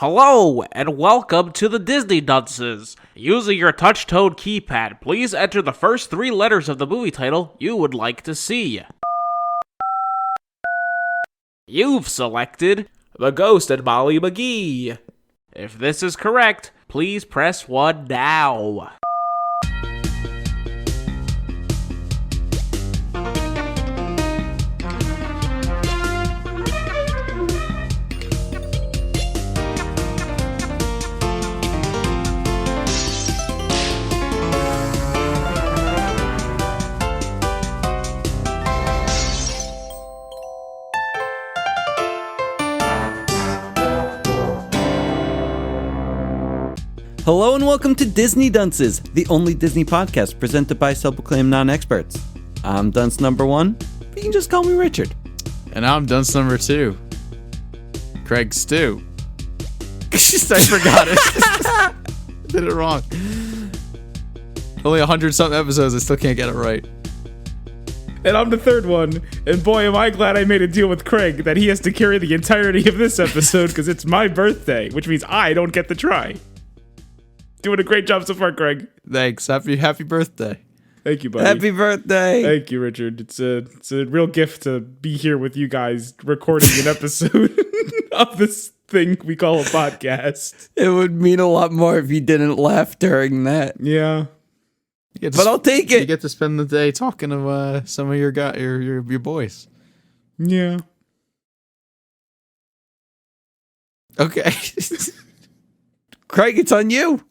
Hello, and welcome to the Disney Dunces. Using your touch-tone keypad, please enter the first 3 letters of the movie title you would like to see. You've selected the Ghost and Molly McGee. If this is correct, please press 1 now. Hello and welcome to Disney Dunces, the only Disney podcast presented by self-proclaimed non-experts. I'm dunce number 1, but you can just call me Richard. And I'm dunce number 2, Craig Stew. I forgot it. Did it wrong. Only 100-something episodes, I still can't get it right. And I'm the third one, and boy am I glad I made a deal with Craig that he has to carry the entirety of this episode because it's my birthday, which means I don't get to try. Doing a great job so far, Craig. Thanks. Happy birthday. Thank you, buddy. Happy birthday. Thank you, Richard. It's a real gift to be here with you guys recording an episode of this thing we call a podcast. It would mean a lot more if you didn't laugh during that. Yeah. But I'll take it. You get to spend the day talking to some of your boys. Yeah. Okay. Craig, it's on you.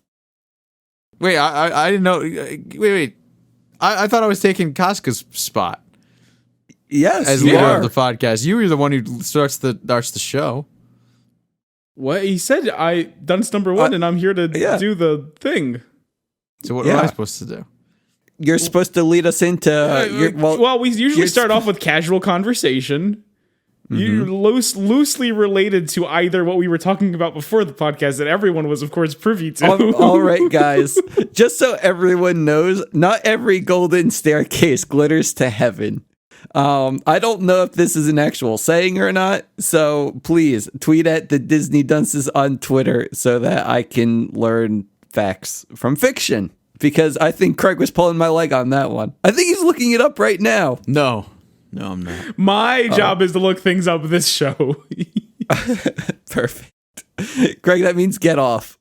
Wait, I didn't know. Wait. I thought I was taking Casca's spot. Yes, as you leader are. of the podcast. You were the one who starts the show. What? He said I dunce number 1, and I'm here to do the thing. So what am I supposed to do? You're supposed to lead us into... we usually start off with casual conversation. You're loosely related to either what we were talking about before the podcast that everyone was, of course, privy to. All right, guys. Just so everyone knows, not every golden staircase glitters to heaven. I don't know if this is an actual saying or not, so please tweet at the Disney Dunces on Twitter so that I can learn facts from fiction. Because I think Craig was pulling my leg on that one. I think he's looking it up right now. No, I'm not. My job is to look things up this show. Perfect. Craig, that means get off.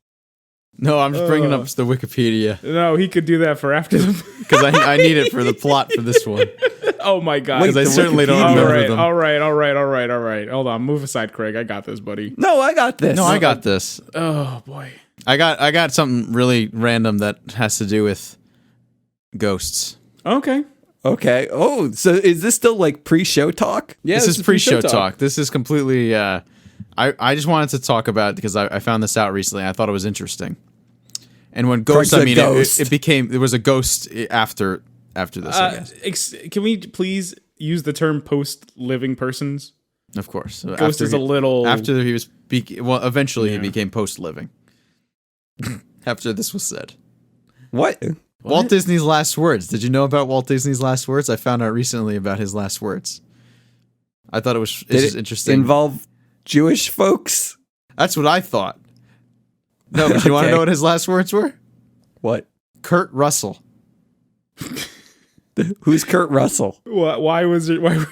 No, I'm just bringing up the Wikipedia. No, he could do that for after the... Because I need it for the plot for this one. Oh my god. Because I certainly don't remember them. All right. Hold on, move aside, Craig. I got this, buddy. No, I got this. No, I got this. Oh boy. I got something really random that has to do with ghosts. Okay. Oh, so is this still like pre-show talk? Yeah, this is pre-show talk. This is completely... I just wanted to talk about it because I found this out recently. I thought it was interesting. And when ghosts, I mean, it was a ghost after this, I guess. Can we please use the term post-living persons? Of course. Ghost is a little... After he was... eventually he became post-living. After this was said. What? Walt Disney's last words. Did you know about Walt Disney's last words? I found out recently about his last words. I thought it was interesting. Involve Jewish folks? That's what I thought. No, but you want to know what his last words were? What? Kurt Russell. Who's Kurt Russell? Why were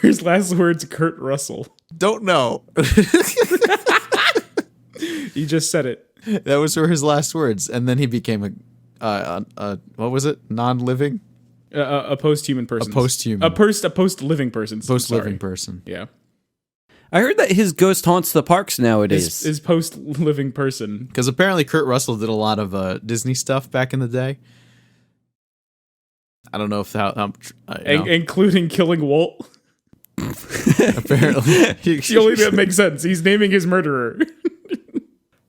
his last words Kurt Russell? Don't know. He just said it. That was his last words, and then he became a what was it? Non-living? A post-human person. A post-human. A post-living person. Post-living person. Yeah. I heard that his ghost haunts the parks nowadays. Is post-living person. Because apparently Kurt Russell did a lot of Disney stuff back in the day. I don't know if including killing Walt. Apparently. The only thing that makes sense. He's naming his murderer.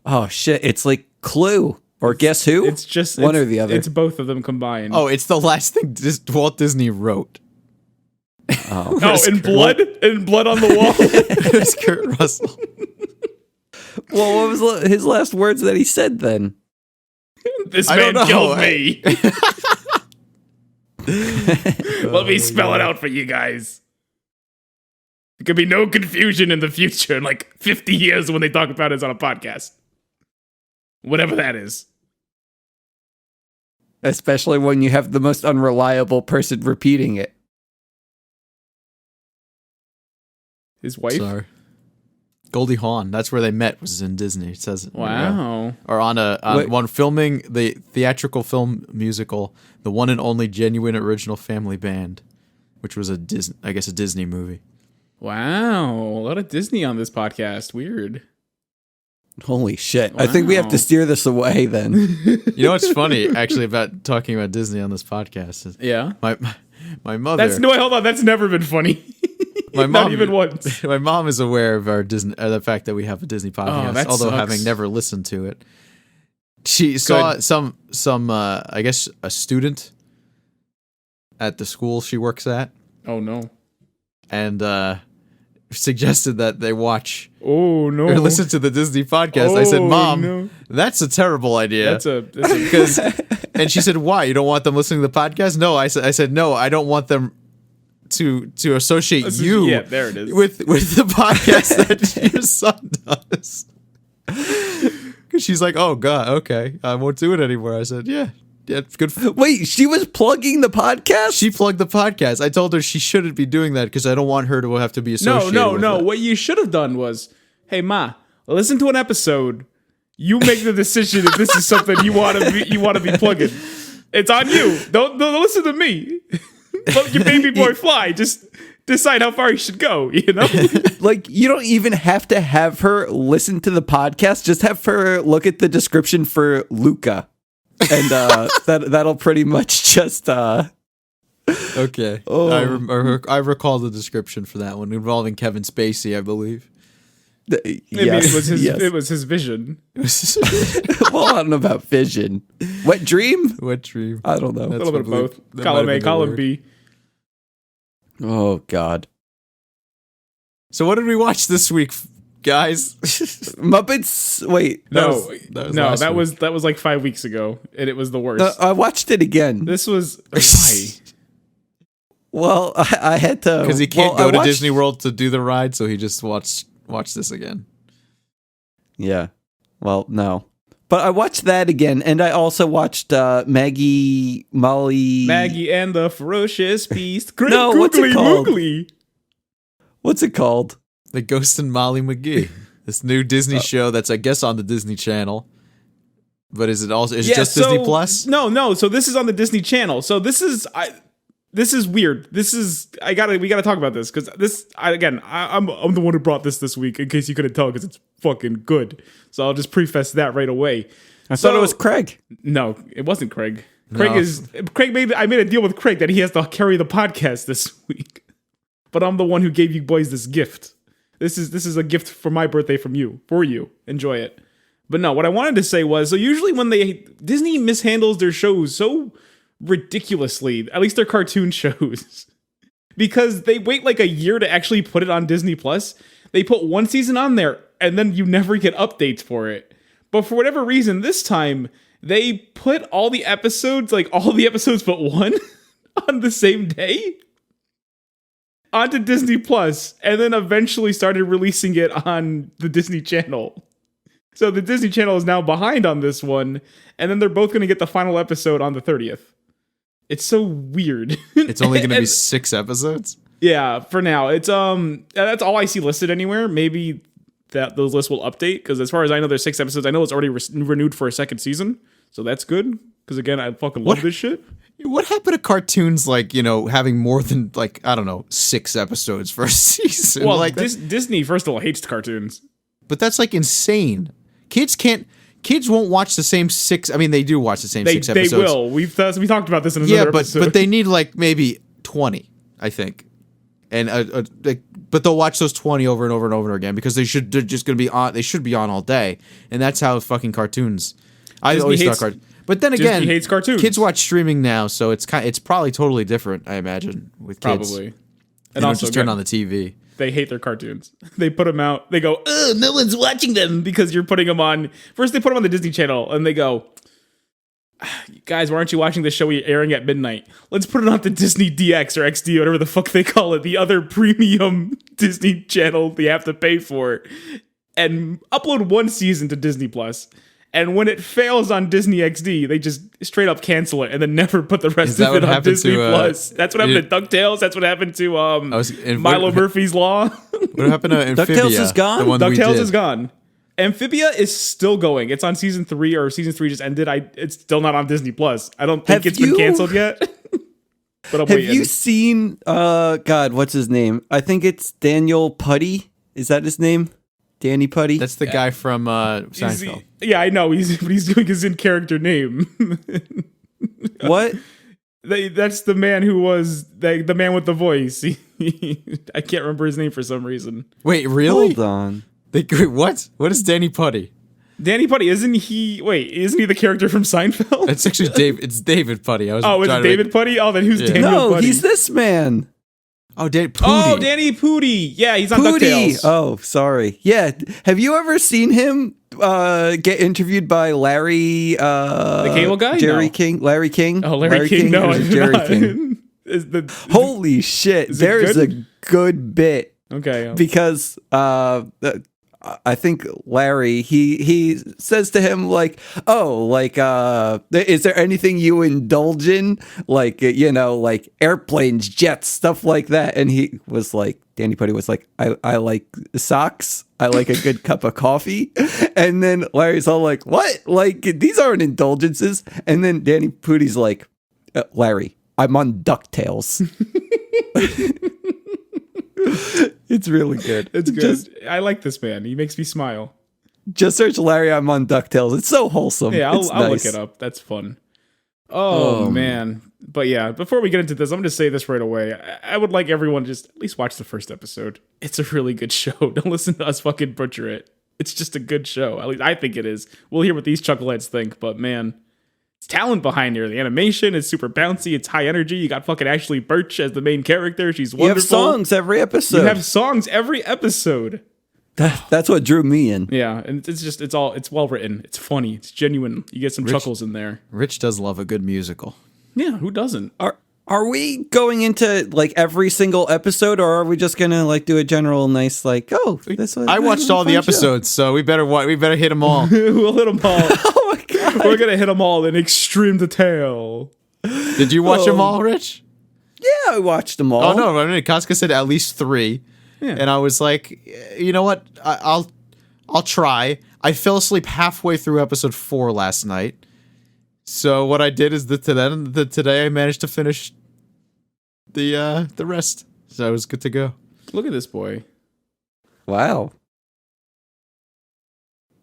Oh, shit. It's like Clue. Or Guess Who? It's just... One or the other. It's both of them combined. Oh, it's the last thing Walt Disney wrote. Oh, in blood? In blood on the wall? It was Kurt Russell. Well, what was his last words that he said then? This man killed me. Let me spell it out for you guys. There could be no confusion in the future, in like 50 years when they talk about it on a podcast. Whatever that is. Especially when you have the most unreliable person repeating it. His wife? Sorry. Goldie Hawn. That's where they met, was in Disney. It says it. Wow. Or on one filming the theatrical film musical, The One and Only Genuine Original Family Band, which was a Disney movie. Wow. A lot of Disney on this podcast. Weird. Holy shit. Wow. I think we have to steer this away then. You know what's funny, actually, about talking about Disney on this podcast? Is yeah. My mother... Hold on. That's never been funny. My mom, not even once. My mom is aware of our the fact that we have a Disney podcast, although having never listened to it. She saw some I guess a student at the school she works at. Oh no. And suggested that they watch or listen to the Disney podcast. I said, "Mom, that's a terrible idea." That's a And she said, "Why? You don't want them listening to the podcast?" No, I said, "No, I don't want them to associate you there it is. with the podcast that your son does." Because she's like, "Oh God, okay, I won't do it anymore." I said, "Yeah, it's good." Wait, she was plugging the podcast? She plugged the podcast. I told her she shouldn't be doing that because I don't want her to have to be associated. No. What you should have done was, hey Ma, listen to an episode. You make the decision if this is something you want to be plugging. It's on you. Don't listen to me. Let your baby boy fly. Just decide how far he should go, you know? Like, you don't even have to have her listen to the podcast. Just have her look at the description for Luca. And that'll pretty much just... Okay. Oh. I recall the description for that one, involving Kevin Spacey, I believe. It was his vision. Well, I don't know about vision. Wet dream? Wet dream. I don't know. A little bit of both. Column A, column B. Oh, God. So what did we watch this week, guys? Muppets? Wait. That was like 5 weeks ago, and it was the worst. I watched it again. This was... Why? Well, I had to... Because he can't go to Disney World to do the ride, so he just watched this again. Yeah. Well, no. But I watched that again, and I also watched Maggie and the Ferocious Beast. No, what's it called? What's it called? The Ghost and Molly McGee. This new Disney show that's, I guess, on the Disney Channel. But is it just Disney Plus? No. So this is on the Disney Channel. So this is weird. We gotta talk about this because I'm the one who brought this week in case you couldn't tell because it's fucking good. So I'll just preface that right away. I thought it was Craig. No, it wasn't Craig. No. I made a deal with Craig that he has to carry the podcast this week. But I'm the one who gave you boys this gift. This is a gift for my birthday for you. Enjoy it. But no, what I wanted to say was, so usually when Disney mishandles their shows so ridiculously, at least their cartoon shows, because they wait like a year to actually put it on Disney Plus. They put one season on there and then you never get updates for it. But for whatever reason, this time they put all the episodes but one on the same day onto Disney Plus, and then eventually started releasing it on the Disney Channel. So the Disney Channel is now behind on this one, and then they're both going to get the final episode on the 30th. It's so weird. It's only going to be 6 episodes? Yeah, for now. It's that's all I see listed anywhere. Maybe those lists will update, because as far as I know, there's 6 episodes. I know it's already renewed for a second season, so that's good. Because again, I fucking love this shit. What happened to cartoons having more than 6 episodes for a season? Well, Disney first of all hates cartoons. But that's insane. Kids won't watch the same 6. I mean, they do watch the same 6 episodes. They will. We talked about this in another episode. But they need maybe 20, I think. And but they'll watch those 20 over and over and over again because they're just going to be on. They should be on all day, and that's how fucking cartoons. I always thought cartoons. But then again, Disney hates cartoons. Kids watch streaming now, so it's probably totally different. I imagine with kids. Probably. And also just turn on the TV. They hate their cartoons. They put them out. They go, ugh, no one's watching them because you're putting them on. First, they put them on the Disney Channel, and they go, guys, why aren't you watching the show airing at midnight? Let's put it on the Disney DX or XD, whatever the fuck they call it, the other premium Disney Channel they have to pay for, and upload one season to Disney Plus. And when it fails on Disney XD, they just straight up cancel it and then never put the rest of it on Disney Plus. That's what happened to DuckTales. That's what happened to Milo Murphy's Law. What happened to Amphibia? DuckTales is gone? DuckTales is gone. Amphibia is still going. It's on season 3, or season 3 just ended. It's still not on Disney Plus. I don't think it's been canceled yet. But have you seen God, what's his name? I think it's Daniel Putty. Is that his name? Danny Putty? That's the guy from Seinfeld. Yeah, I know. He's doing his in-character name. What? That's the man who was the man with the voice. I can't remember his name for some reason. Wait, really? Hold on. What? What is Danny Putty? Danny Putty, isn't he the character from Seinfeld? It's actually Dave. It's David Putty. Is it David Putty? Oh, then who's Daniel Putty? No, he's this man. Oh, Danny Pooty. Oh, Danny Pooty. Yeah, he's on Pooty. DuckTales. Oh, sorry. Yeah. Have you ever seen him get interviewed by Larry? The cable guy? Larry King? Oh, Larry King. No, Jerry King. Holy shit. There's a good bit. Okay. Because I think Larry, he says to him like, oh, like, is there anything you indulge in? Like, like airplanes, jets, stuff like that. And he was like, Danny Putty was like, I like socks. I like a good cup of coffee. And then Larry's all like, what? Like, these aren't indulgences. And then Danny Putty's like, Larry, I'm on DuckTales. It's really good. It's good. I like this man. He makes me smile. Just search Larry, I'm on DuckTales. It's so wholesome. Yeah, I'll nice. look it up. That's fun. Oh, man. But yeah, before we get into this, I'm going to say this right away. I would like everyone to just at least watch the first episode. It's a really good show. Don't listen to us fucking butcher it. It's just a good show. At least I think it is. We'll hear what these chuckleheads think, but man, it's talent behind here. The animation is super bouncy. It's high energy. You got fucking Ashley Birch as the main character. She's wonderful. You have songs every episode. That's what drew me in. Yeah, and it's well written. It's funny. It's genuine. You get some chuckles in there. Rich does love a good musical. Yeah, who doesn't? Are we going into like every single episode, or are we just gonna like do a general nice like, oh, this was I watched all the episodes, so we better hit them all. We'll hit them all. Oh my god, we're gonna hit them all in extreme detail. Did you watch them all, Rich? Yeah, I watched them all. Oh no, I mean, Casca said at least 3. Yeah. And I was like, you know what? I'll try. I fell asleep halfway through episode 4 last night. So what I did is today I managed to finish the rest. So I was good to go. Look at this boy. Wow.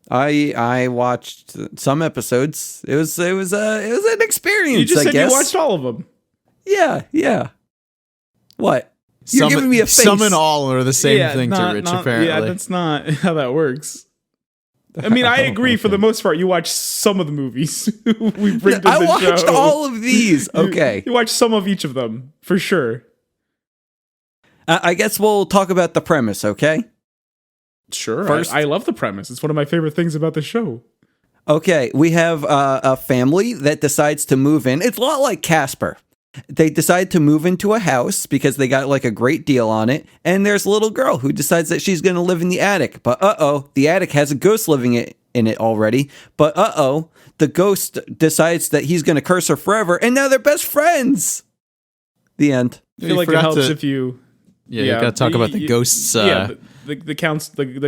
I watched some episodes. It was an experience. You just said you watched all of them. Yeah. What? You're giving me a face. Some and all are the same thing to Rich, apparently. Yeah, that's not how that works. I mean, I agree for the most part. You watch some of the movies we bring to the show. I watched all of these. Okay. You watch some of each of them, for sure. I guess we'll talk about the premise, okay? Sure. First, I love the premise. It's one of my favorite things about the show. Okay, we have a family that decides to move in. It's a lot like Casper. They decide to move into a house because they got like a great deal on it. And there's a little girl who decides that she's going to live in the attic. But the attic has a ghost living in it already. But the ghost decides that he's going to curse her forever. And now they're best friends. The end. I feel like it helps if you... Yeah, you got to talk about the ghosts. The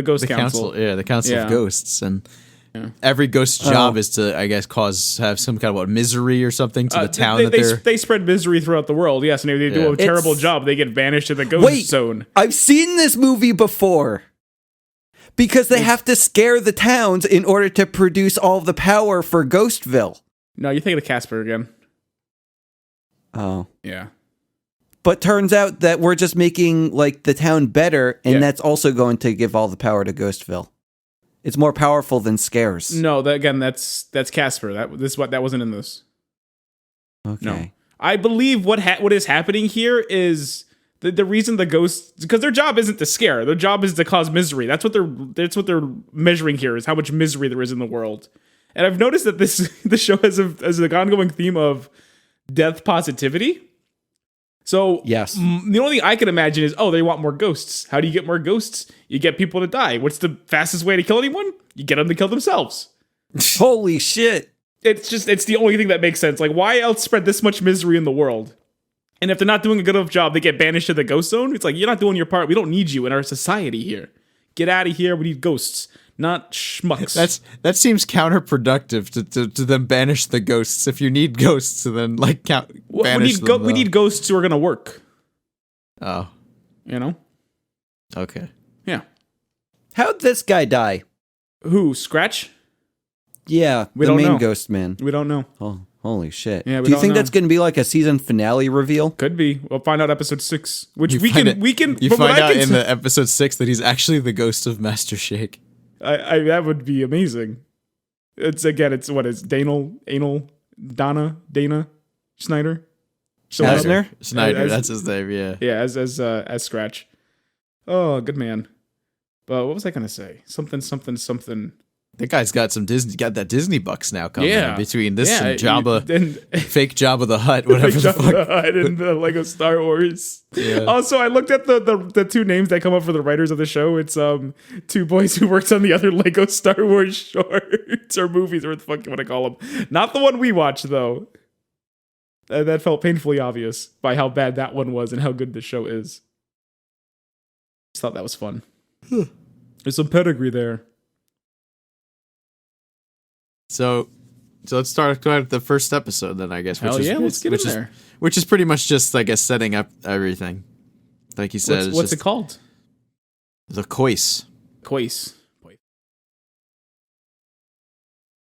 ghost council. Yeah, the council of ghosts. And... Yeah. Every ghost's job is to, I guess, have some kind of misery or something to the town they spread misery throughout the world. Yes, and if they do a terrible job, they get banished to the ghost zone. I've seen this movie before. Because they have to scare the towns in order to produce all the power for Ghostville. No, you're thinking of Casper again. Oh. Yeah. But turns out that we're just making like the town better, and that's also going to give all the power to Ghostville. It's more powerful than scares. No, that's Casper. That wasn't in this. Okay. No. I believe what is happening here is the reason the ghosts, because their job isn't to scare. Their job is to cause misery. That's what they're measuring here, is how much misery there is in the world. And I've noticed that the show has an ongoing theme of death positivity. So yes, the only thing I can imagine is, they want more ghosts. How do you get more ghosts? You get people to die. What's the fastest way to kill anyone? You get them to kill themselves. Holy shit. It's the only thing that makes sense. Like, why else spread this much misery in the world? And if they're not doing a good enough job, they get banished to the ghost zone. It's like, you're not doing your part. We don't need you in our society here. Get out of here. We need ghosts, not schmucks. That seems counterproductive to then banish the ghosts. If you need ghosts, to then banish them. We need ghosts who are gonna work. Oh, You know? okay. Yeah. How'd this guy die? Who? Scratch? Yeah, We the don't main know. ghost man. We don't know. Oh, holy shit. Yeah, we Do you don't think know. that's going to be like a season finale reveal? Could be. We'll find out episode 6, which You we find can. You from what find I out can in tell- the episode 6 that he's actually the ghost of Master Shake. I that would be amazing. It's Dana Schneider. Schneider? Snyder, As- that's his name. Yeah. Yeah, as Scratch. Oh, good man. But what was I gonna say? Something. That guy's got that Disney bucks now coming Yeah. in between this Yeah, and Jabba, and fake Jabba the Hutt, whatever the Jabba fuck. the Hutt and the Lego Star Wars. Yeah. Also, I looked at the two names that come up for the writers of the show. It's two boys who worked on the other Lego Star Wars shorts or movies, or what the fuck you want to call them. Not the one we watched though. That felt painfully obvious by how bad that one was and how good the show is. Just thought that was fun. There's some pedigree there. So let's start with the first episode then, I guess. Hell yeah, let's get in there. Which is pretty much just, I guess, setting up everything. Like you said, What's it called? The Cois. Cois.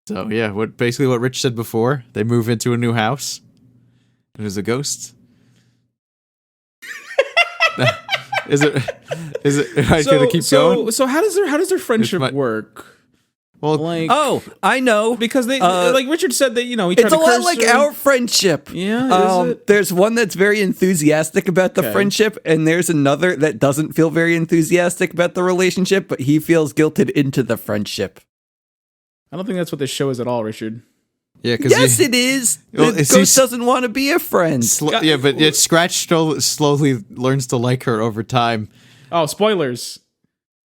So yeah, what Rich said before. They move into a new house. There's a ghost. Is it? Am I gonna keep going? So how does their friendship work? Well, Like, Oh, I know. because they like Richard said that he tried It's to a lot curse like her. our friendship. Yeah, is it? There's one that's very enthusiastic about the Okay. friendship, and there's another that doesn't feel very enthusiastic about the relationship, but he feels guilted into the friendship. I don't think that's what this show is at all, Richard. yeah, because Yes, it is. Well, The it's- ghost doesn't want to be a friend. yeah, but yet Scratch slowly learns to like her over time. Oh, spoilers!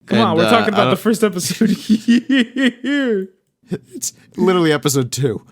Come And, on, we're talking I about the don't- first episode here. It's literally episode 2.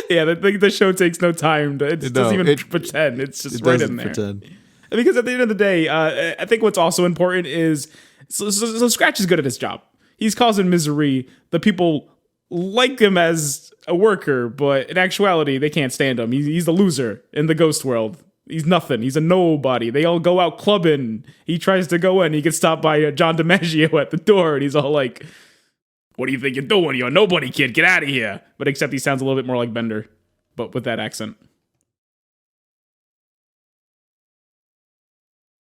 Yeah, the show takes no time. It doesn't even pretend. It's just It right doesn't in there. pretend. Because at the end of the day, I think what's also important is so Scratch is good at his job. He's causing misery. The people like him as a worker, but in actuality, they can't stand him. He's the loser in the ghost world. He's nothing. He's a nobody. They all go out clubbing. He tries to go in. He gets stopped by John DiMaggio at the door, and he's all like, "What do you think you're doing? You're a nobody, kid. Get out of here." But except he sounds a little bit more like Bender, but with that accent.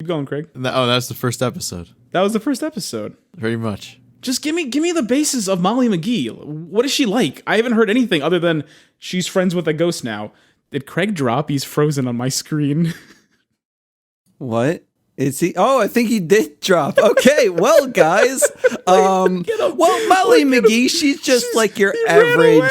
Keep going, Craig. That's the first episode. That was the first episode. Pretty much. Just give me the basis of Molly McGee. What is she like? I haven't heard anything other than she's friends with a ghost now. Did Craig drop? He's frozen on my screen. What? Is he? Oh, I think he did drop. Okay, well, guys. Well, Molly McGee, she's just like your average.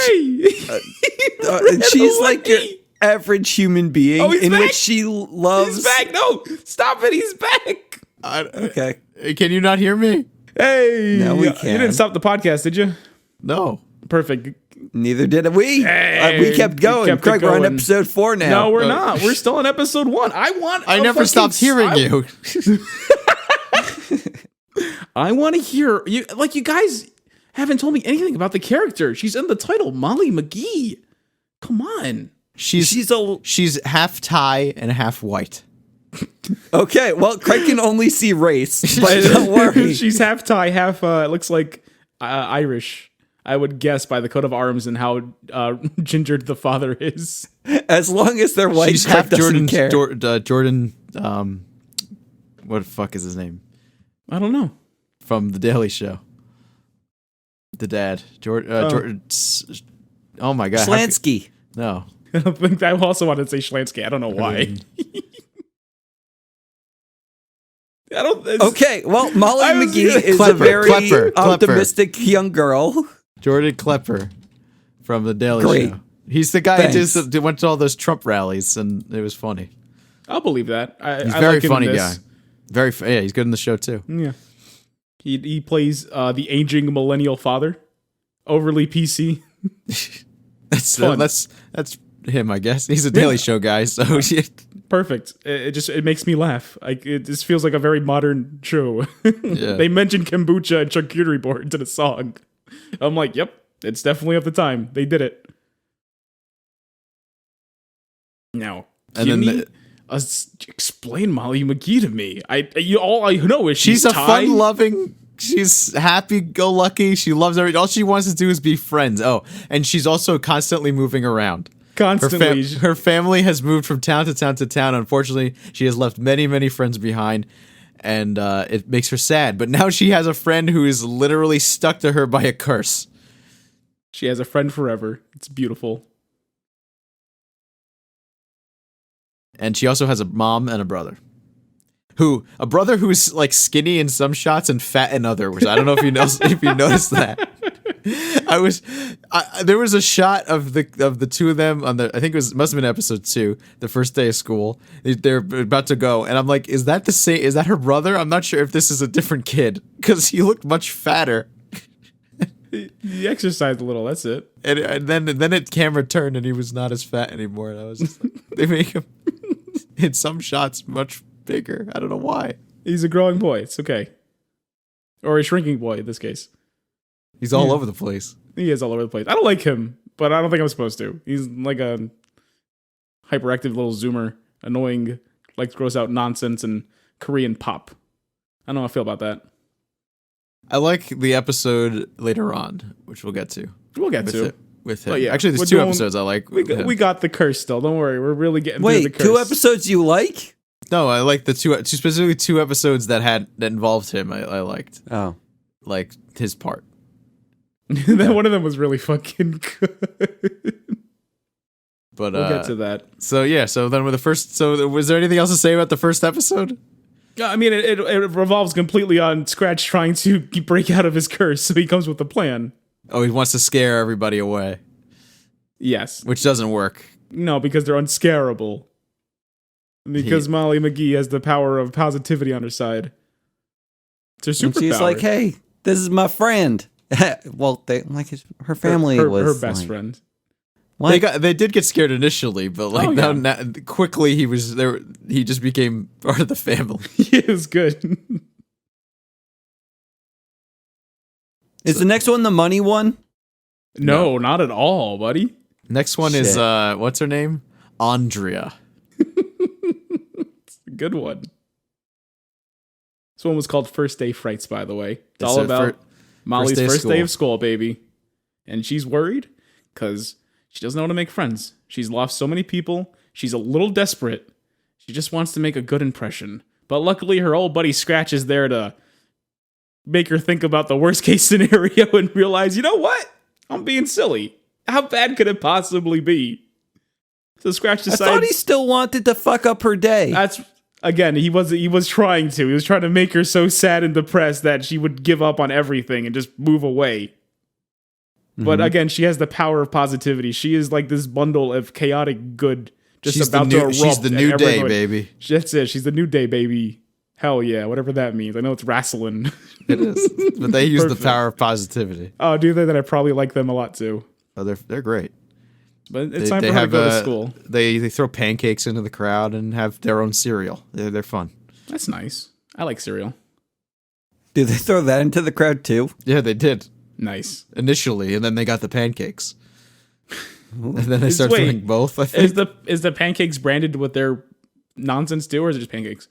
She's like your average human being Oh, he's in back. which she loves. He's back. No, stop it. He's back. Okay. Can you not hear me? Hey, No, we You can. didn't stop the podcast, did you? No. Perfect. Neither did we. Hey, We kept going. we kept it Craig, we're on going. episode 4 now. No, we're not. We're still on episode 1. I never stopped hearing you. I want to hear you. Like, you guys haven't told me anything about the character. She's in the title, Molly McGee. Come on. She's half Thai and half white. Okay, well, Craig can only see race, but don't worry. She's half Thai, half it looks like Irish. I would guess by the coat of arms and how gingered the father is. As long as they're white, She's Craig half doesn't care. Jordan. What the fuck is his name? I don't know. From The Daily Show. The dad. Jordan. Oh my god. Slansky. No. I don't think I also wanted to say Schlansky. I don't know why. I don't. Okay, well, Molly I was McGee gonna- is a Klepper, very Klepper. optimistic young girl. Jordan Klepper from The Daily Great. Show. He's the guy Thanks. who went to all those Trump rallies, and it was funny. I'll believe that. He's I a very like him in funny this. guy. Yeah, he's good in the show too. Yeah. He plays the aging millennial father, overly PC. That's him, I guess. He's a Daily Show guy, so shit. Perfect. It makes me laugh. Like it just feels like a very modern show. Yeah. They mentioned kombucha and charcuterie boards in a song. I'm like, yep, it's definitely of the time. They did it. Now, explain Molly McGee to me. All I know is she's a Thai. fun-loving. She's happy-go-lucky. She loves everything. All she wants to do is be friends. Oh, and she's also constantly moving around. Constantly. Her family has moved from town to town to town. Unfortunately, she has left many, many friends behind, and it makes her sad. But now she has a friend who is literally stuck to her by a curse. She has a friend forever. It's beautiful. And she also has a mom and a brother. A brother who's like skinny in some shots and fat in others. I don't know if you noticed that. There was a shot of the two of them on I think must have been episode 2, the first day of school. They're about to go, and I'm like, is that the same? Is that her brother? I'm not sure if this is a different kid because he looked much fatter. He exercised a little. That's it. And then it camera turned and he was not as fat anymore. And I was just like, they make him in some shots much bigger. I don't know why. He's a growing boy. It's okay. Or a shrinking boy in this case. He's all over the place. He is all over the place. I don't like him, but I don't think I'm supposed to. He's like a hyperactive little zoomer, annoying, like throws out nonsense and Korean pop. I don't know how I feel about that. I like the episode later on, which we'll get to. We'll get to. With him. Oh, yeah. Actually, there's 2 episodes I like. We got the curse still. Don't worry. We're really getting through the Wait, curse. 2 episodes you like? No, I like the specifically 2 episodes that involved him. I liked. Oh. Like his part. One of them was really fucking good. But we'll get to that. So yeah, so then with the first, so was there anything else to say about the first episode? Yeah, I mean, it revolves completely on Scratch trying to break out of his curse, so he comes with a plan. Oh, he wants to scare everybody away. Yes. Which doesn't work. No, because they're unscarable. Because Molly McGee has the power of positivity on her side. It's her superpower. And she's like, hey, this is my friend. Well, her family was her best like, friend. What? They did get scared initially, but like now quickly he was there. He just became part of the family. It was good. Is the next one the money one? No, not at all, buddy. Next one is what's her name? Andrea. It's a good one. This one was called First Day Frights, by the way. It's all about Molly's first day of school, baby. And she's worried because she doesn't know how to make friends. She's lost so many people. She's a little desperate. She just wants to make a good impression. But luckily, her old buddy Scratch is there to make her think about the worst case scenario and realize, you know what? I'm being silly. How bad could it possibly be? So Scratch decides. I thought he still wanted to fuck up her day. That's again. He was trying to. He was trying to make her so sad and depressed that she would give up on everything and just move away. Mm-hmm. But again, she has the power of positivity. She is like this bundle of chaotic good. She's the new day, baby. That's it. She's the new day, baby. Hell yeah, whatever that means. I know it's wrestling. It is, but they use the power of positivity. Oh, do they? Then I probably like them a lot too. Oh, they're great. But it's time for her to go to school. They throw pancakes into the crowd and have their own cereal. They're fun. That's nice. I like cereal. Did they throw that into the crowd too? Yeah, they did. Nice. Initially, and then they got the pancakes. And then they started doing both, I think. Is the pancakes branded with their nonsense too, or is it just pancakes?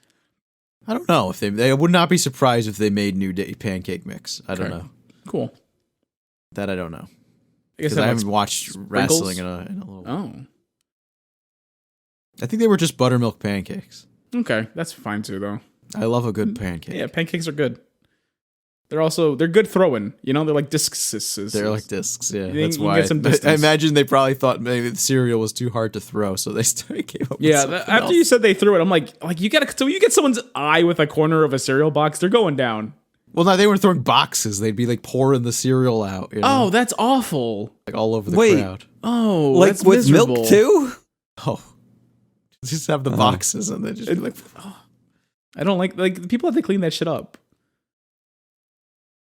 I don't know. If they would not be surprised if they made new day pancake mix. I don't know. Cool. That I don't know. Because I haven't watched wrestling in a little while. Oh. I think they were just buttermilk pancakes. Okay, that's fine too, though. I love a good pancake. Yeah, pancakes are good. They're good throwing. You know, they're like discs. They're like discs, yeah. That's why. Get some distance. I imagine they probably thought maybe the cereal was too hard to throw, so they came up with something after else. you said they threw it, I'm like you get someone's eye with a corner of a cereal box, they're going down. Well, no, they were throwing boxes. They'd be like pouring the cereal out. You know? Oh, that's awful. Like all over the crowd. Oh, like that's with miserable. milk too? Oh, just have the boxes and they just be like, I don't like the people have to clean that shit up.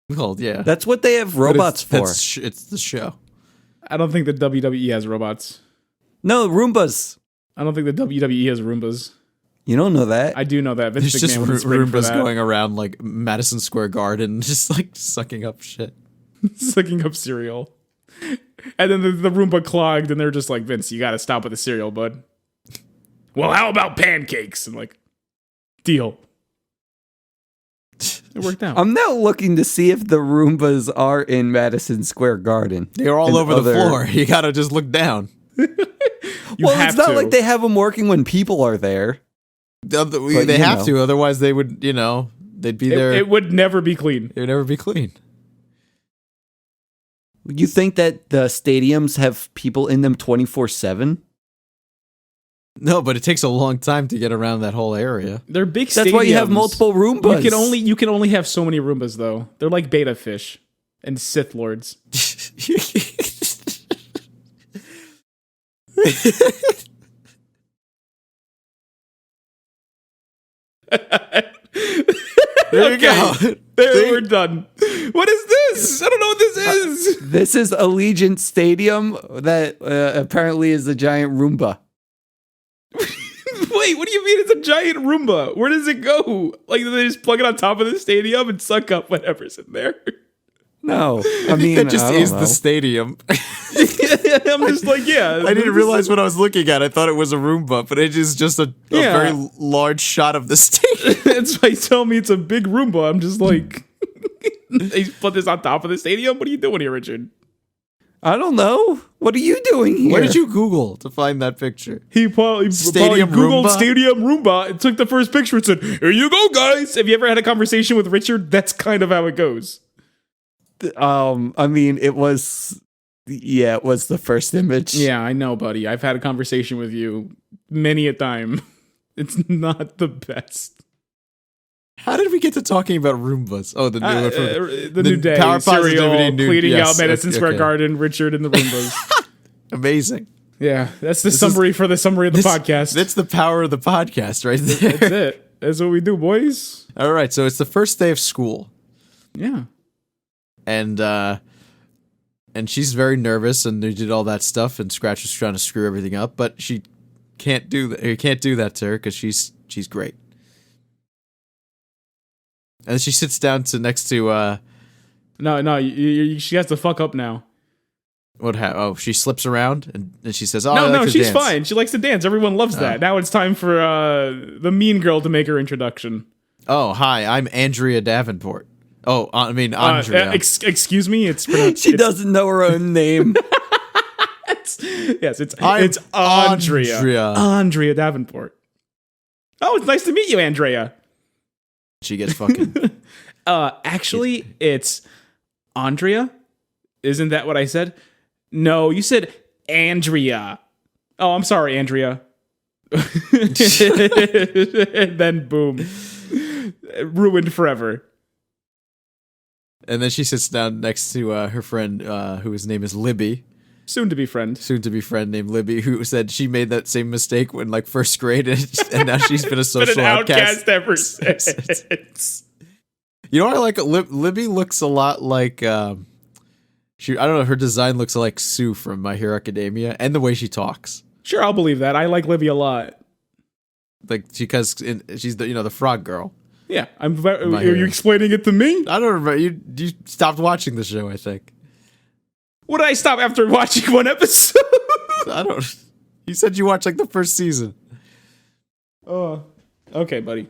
Well, yeah. That's what they have robots for. It's the show. I don't think the WWE has robots. No, Roombas. I don't think the WWE has Roombas. You don't know that. I do know that. Vince There's just McMahon wouldn't spring for Roombas that. going around like Madison Square Garden, just like sucking up shit. Sucking up cereal. And then the Roomba clogged, and they're just like, Vince, you got to stop with the cereal, bud. Well, how about pancakes? And like, deal. It worked out. I'm now looking to see if the Roombas are in Madison Square Garden. They're all And over the floor. You gotta just look down. Well, it's not like they have them working when people are there. They have to, otherwise they would, they'd be there. It would never be clean. It would never be clean. You think that the stadiums have people in them 24/7? No, but it takes a long time to get around that whole area. They're big stadiums. That's why you have multiple Roombas. You can only have so many Roombas, though. They're like beta fish and Sith Lords. There you go. There, we're done. What is this? I don't know what this is. This is Allegiant Stadium that apparently is a giant Roomba. Wait, what do you mean it's a giant Roomba? Where does it go? Like, do they just plug it on top of the stadium and suck up whatever's in there? No, I mean, That just I don't is know. the stadium. I'm just like, yeah. I didn't realize what I was looking at. I thought it was a Roomba, but it is just a very large shot of the stadium. That's why you tell me it's a big Roomba. I'm just like, they put this on top of the stadium? What are you doing here, Richard? I don't know. What are you doing here? What did you Google to find that picture? He probably Stadium Googled Roomba? Stadium Roomba and took the first picture and said, here you go, guys. Have you ever had a conversation with Richard? That's kind of how it goes. I mean, it was the first image. Yeah, I know, buddy. I've had a conversation with you many a time. It's not the best. How did we get to talking about Roombas? Oh, the New day, Power cereal, Positivity New- cleaning yes, out Madison Square okay. Garden, Richard and the Roombas. Amazing. Yeah, that's the summary for the summary of the podcast. That's the power of the podcast right there. That's it. That's what we do, boys. All right, so it's the first day of school. Yeah. And she's very nervous, and they did all that stuff, and Scratch was trying to screw everything up, but she can't do that. You can't do that to her because she's great. And then she sits down next to No, she has to fuck up now. she slips around and she says, "Oh, No, she's dance." fine. She likes to dance. Everyone loves that. Now it's time for the mean girl to make her introduction. Oh, hi, I'm Andrea Davenport. Oh, I mean Andrea. Excuse me. It's pronounced. She doesn't know her own name. It's I'm Andrea. Andrea. Andrea Davenport. Oh, it's nice to meet you, Andrea. She gets fucking. Actually, it's Andrea. Isn't that what I said? No, you said Andrea. Oh, I'm sorry, Andrea. And then boom. Ruined forever. And then she sits down next to her friend, whose name is Libby. Soon to be friend. Soon to be friend named Libby, who said she made that same mistake when first grade, and now she's been a social Been an outcast ever since. since. You know what I like? Libby looks a lot like I don't know. Her design looks like Sue from My Hero Academia, and the way she talks. Sure, I'll believe that. I like Libby a lot. Because she's the frog girl. Yeah, are you explaining it to me? I don't remember. You stopped watching the show, I think. What did I stop after watching one episode? I don't. You said you watched the first season. Oh, okay, buddy.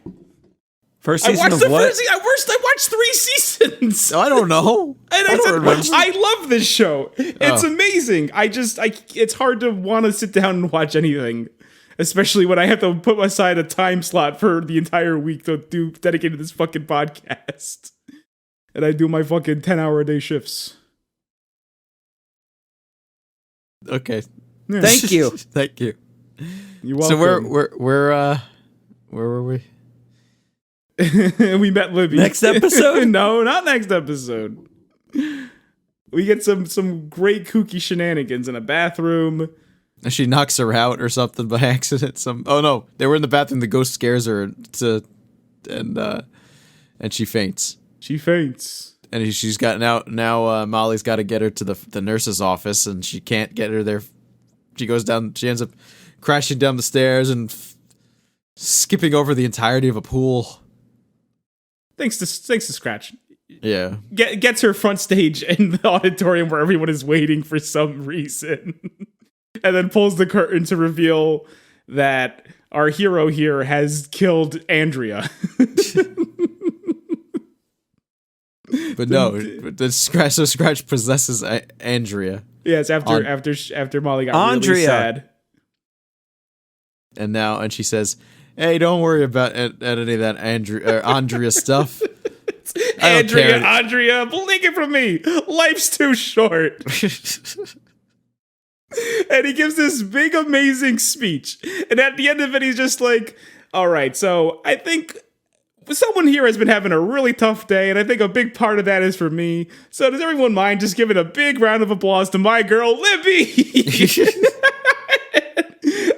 First season of what? I watched 3 seasons. I don't know. And I said, I love this show. It's amazing. It's hard to want to sit down and watch anything, especially when I have to put aside a time slot for the entire week to dedicate to this fucking podcast. And I do my fucking 10-hour-a-day shifts. Okay. Yeah. Thank you. Thank you. You're welcome. So where were we? We met Libby. Next episode? No, not next episode. We get some great kooky shenanigans in a bathroom. She knocks her out or something by accident. Oh no, they were in the bathroom. The ghost scares her and she faints. She faints. and she's got now Molly's got to get her to the nurse's office, and she can't get her there. She goes down. She ends up crashing down the stairs and skipping over the entirety of a pool. Thanks to Scratch. Yeah. Gets her front stage in the auditorium where everyone is waiting for some reason. And then pulls the curtain to reveal that our hero here has killed Andrea. But no, the Scratch possesses Andrea. Yes, after Molly got Andrea. really sad. And she says, "Hey, don't worry about any of that Andrea stuff. Andrea, blink it from me. Life's too short." And he gives this big, amazing speech. And at the end of it, he's just like, all right, so I think someone here has been having a really tough day, and I think a big part of that is for me. So does everyone mind just giving a big round of applause to my girl, Libby?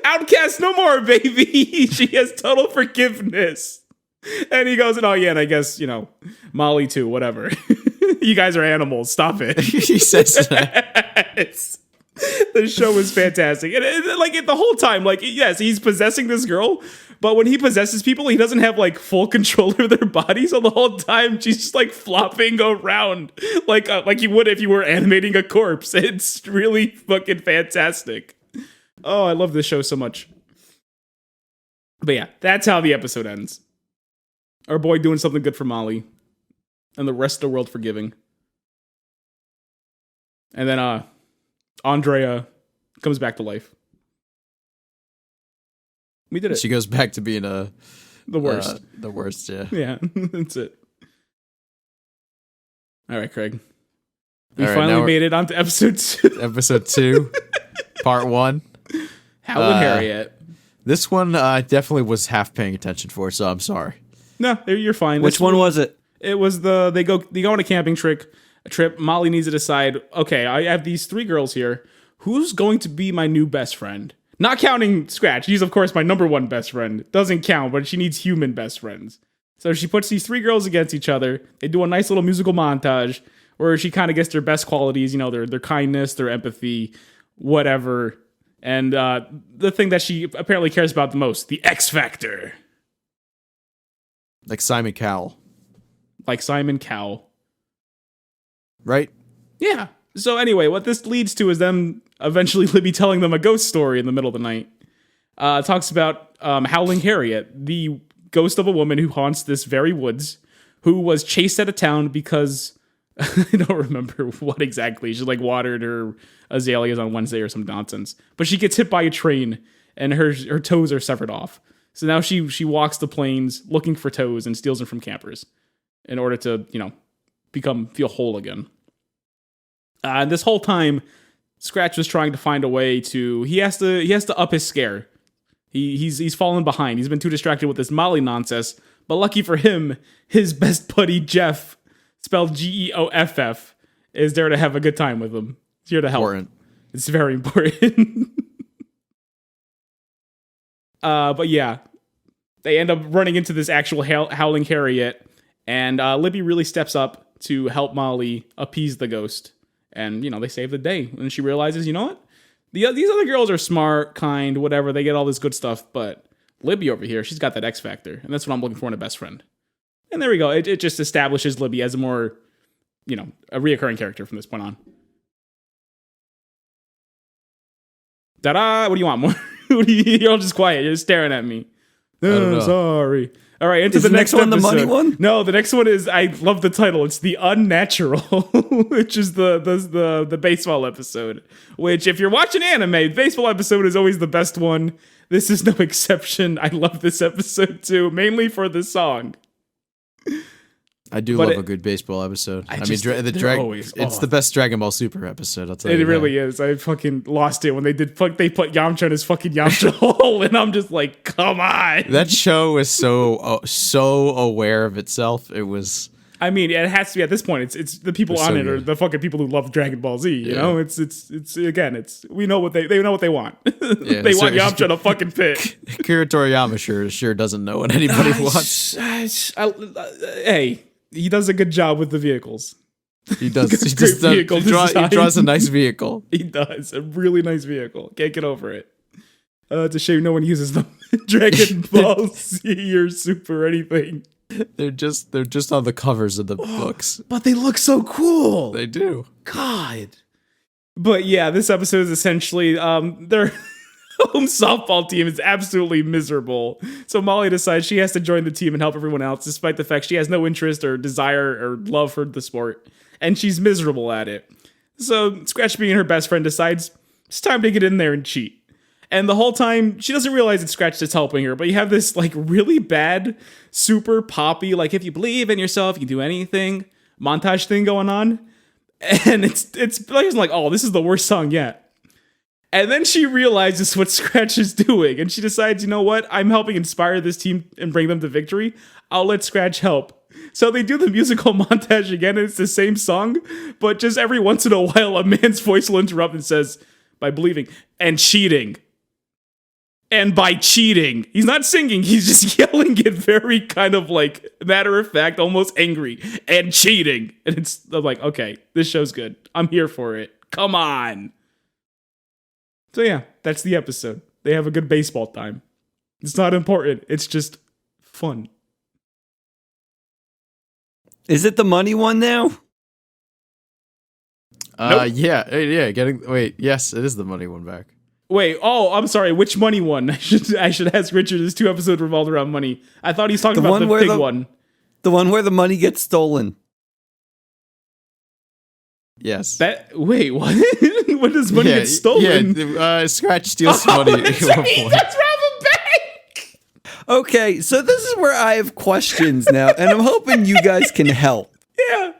Outcast no more, baby. She has total forgiveness. And he goes, oh yeah, and I guess, Molly too, whatever. You guys are animals. Stop it. He says that. The show is fantastic. And the whole time, yes, he's possessing this girl, but when he possesses people, he doesn't have full control of their bodies. So the whole time she's just flopping around like you would if you were animating a corpse. It's really fucking fantastic. Oh, I love this show so much. But yeah, that's how the episode ends. Our boy doing something good for Molly, and the rest of the world forgiving. And then Andrea comes back to life. We did it. She goes back to being the worst. The worst, yeah. Yeah, that's it. All right, Craig. We All right, finally made it onto episode 2. Episode 2, part 1. Howlin' Harriet. This one I definitely was half paying attention for, so I'm sorry. No, you're fine. Which one was it? It was they go on a camping trip. Molly needs to decide, okay, I have these 3 girls here. Who's going to be my new best friend? Not counting Scratch. He's, of course, my number 1 best friend. Doesn't count, but she needs human best friends. So she puts these 3 girls against each other. They do a nice little musical montage where she kind of gets their best qualities, their kindness, their empathy, whatever. And the thing that she apparently cares about the most, the X Factor. Like Simon Cowell. Like Simon Cowell. Right? Yeah. So anyway, what this leads to is them eventually Libby telling them a ghost story in the middle of the night. It talks about Howling Harriet, the ghost of a woman who haunts this very woods, who was chased out of town because I don't remember what exactly. She watered her azaleas on Wednesday or some nonsense. But she gets hit by a train and her toes are severed off. So now she walks the plains looking for toes and steals them from campers in order to, feel whole again. And this whole time, Scratch was trying to find a way to. He has to up his scare. He's fallen behind. He's been too distracted with this Molly nonsense. But lucky for him, his best buddy Jeff, spelled Geoff, is there to have a good time with him. He's here to help. Important. It's very important. But yeah, they end up running into this actual Howling Harriet, and Libby really steps up to help Molly appease the ghost. And, they save the day. And she realizes, you know what? These other girls are smart, kind, whatever. They get all this good stuff. But Libby over here, she's got that X factor. And that's what I'm looking for in a best friend. And there we go. It just establishes Libby as a more, a reoccurring character from this point on. Ta-da! What do you want more? You're all just quiet. You're just staring at me. Sorry. All right, into Is the the next next one episode. the money one? No, the next one is, I love the title. It's The Unnatural, which is the baseball episode. Which, if you're watching anime, the baseball episode is always the best one. This is no exception. I love this episode too, mainly for the song. I do love a good baseball episode. It's the best Dragon Ball Super episode. I'll tell you. It really is. I fucking lost it when they put Yamcha in his fucking Yamcha hole, and I'm just like, come on. That show is so aware of itself. It was. I mean, it has to be at this point. It's the people on it are the fucking people who love Dragon Ball Z. You know, it's we know what they know what they want. Yeah, they want Yamcha to fucking pit. Akira Toriyama sure doesn't know what anybody wants. Hey, he does a good job with the vehicles. He does. He draws a nice vehicle. He does. A really nice vehicle. Can't get over it. It's a shame no one uses them. Dragon Ball Z or Super or anything. They're just on the covers of the books. But they look so cool. They do. God. But yeah, this episode is essentially their home softball team is absolutely miserable. So Molly decides she has to join the team and help everyone else, despite the fact she has no interest or desire or love for the sport. And she's miserable at it. So Scratch, being her best friend, decides it's time to get in there and cheat. And the whole time, she doesn't realize that Scratch is helping her, but you have this like really bad, super poppy, like if you believe in yourself, you can do anything montage thing going on. And it's like, oh, this is the worst song yet. And then she realizes what Scratch is doing, and she decides, you know what? I'm helping inspire this team and bring them to victory. I'll let Scratch help. So they do the musical montage again, and it's the same song, but just every once in a while, a man's voice will interrupt and says, by believing, and cheating. And by cheating, he's not singing, he's just yelling it very kind of like matter of fact, almost angry, and cheating. And I'm like, okay, this show's good. I'm here for it. Come on. So yeah, that's the episode. They have a good baseball time. It's not important. It's just fun. Is it the money one now? Nope. Yeah. Yes, it is the money one back. Wait, I'm sorry, which money one? I should ask Richard. This 2 episode revolved around money. I thought he's talking about the big one. The one where the money gets stolen. Yes. Wait, what? When does money get stolen? Yeah, Scratch steals some money. That's right, that's rob a bank! Okay, so this is where I have questions now, and I'm hoping you guys can help. Yeah.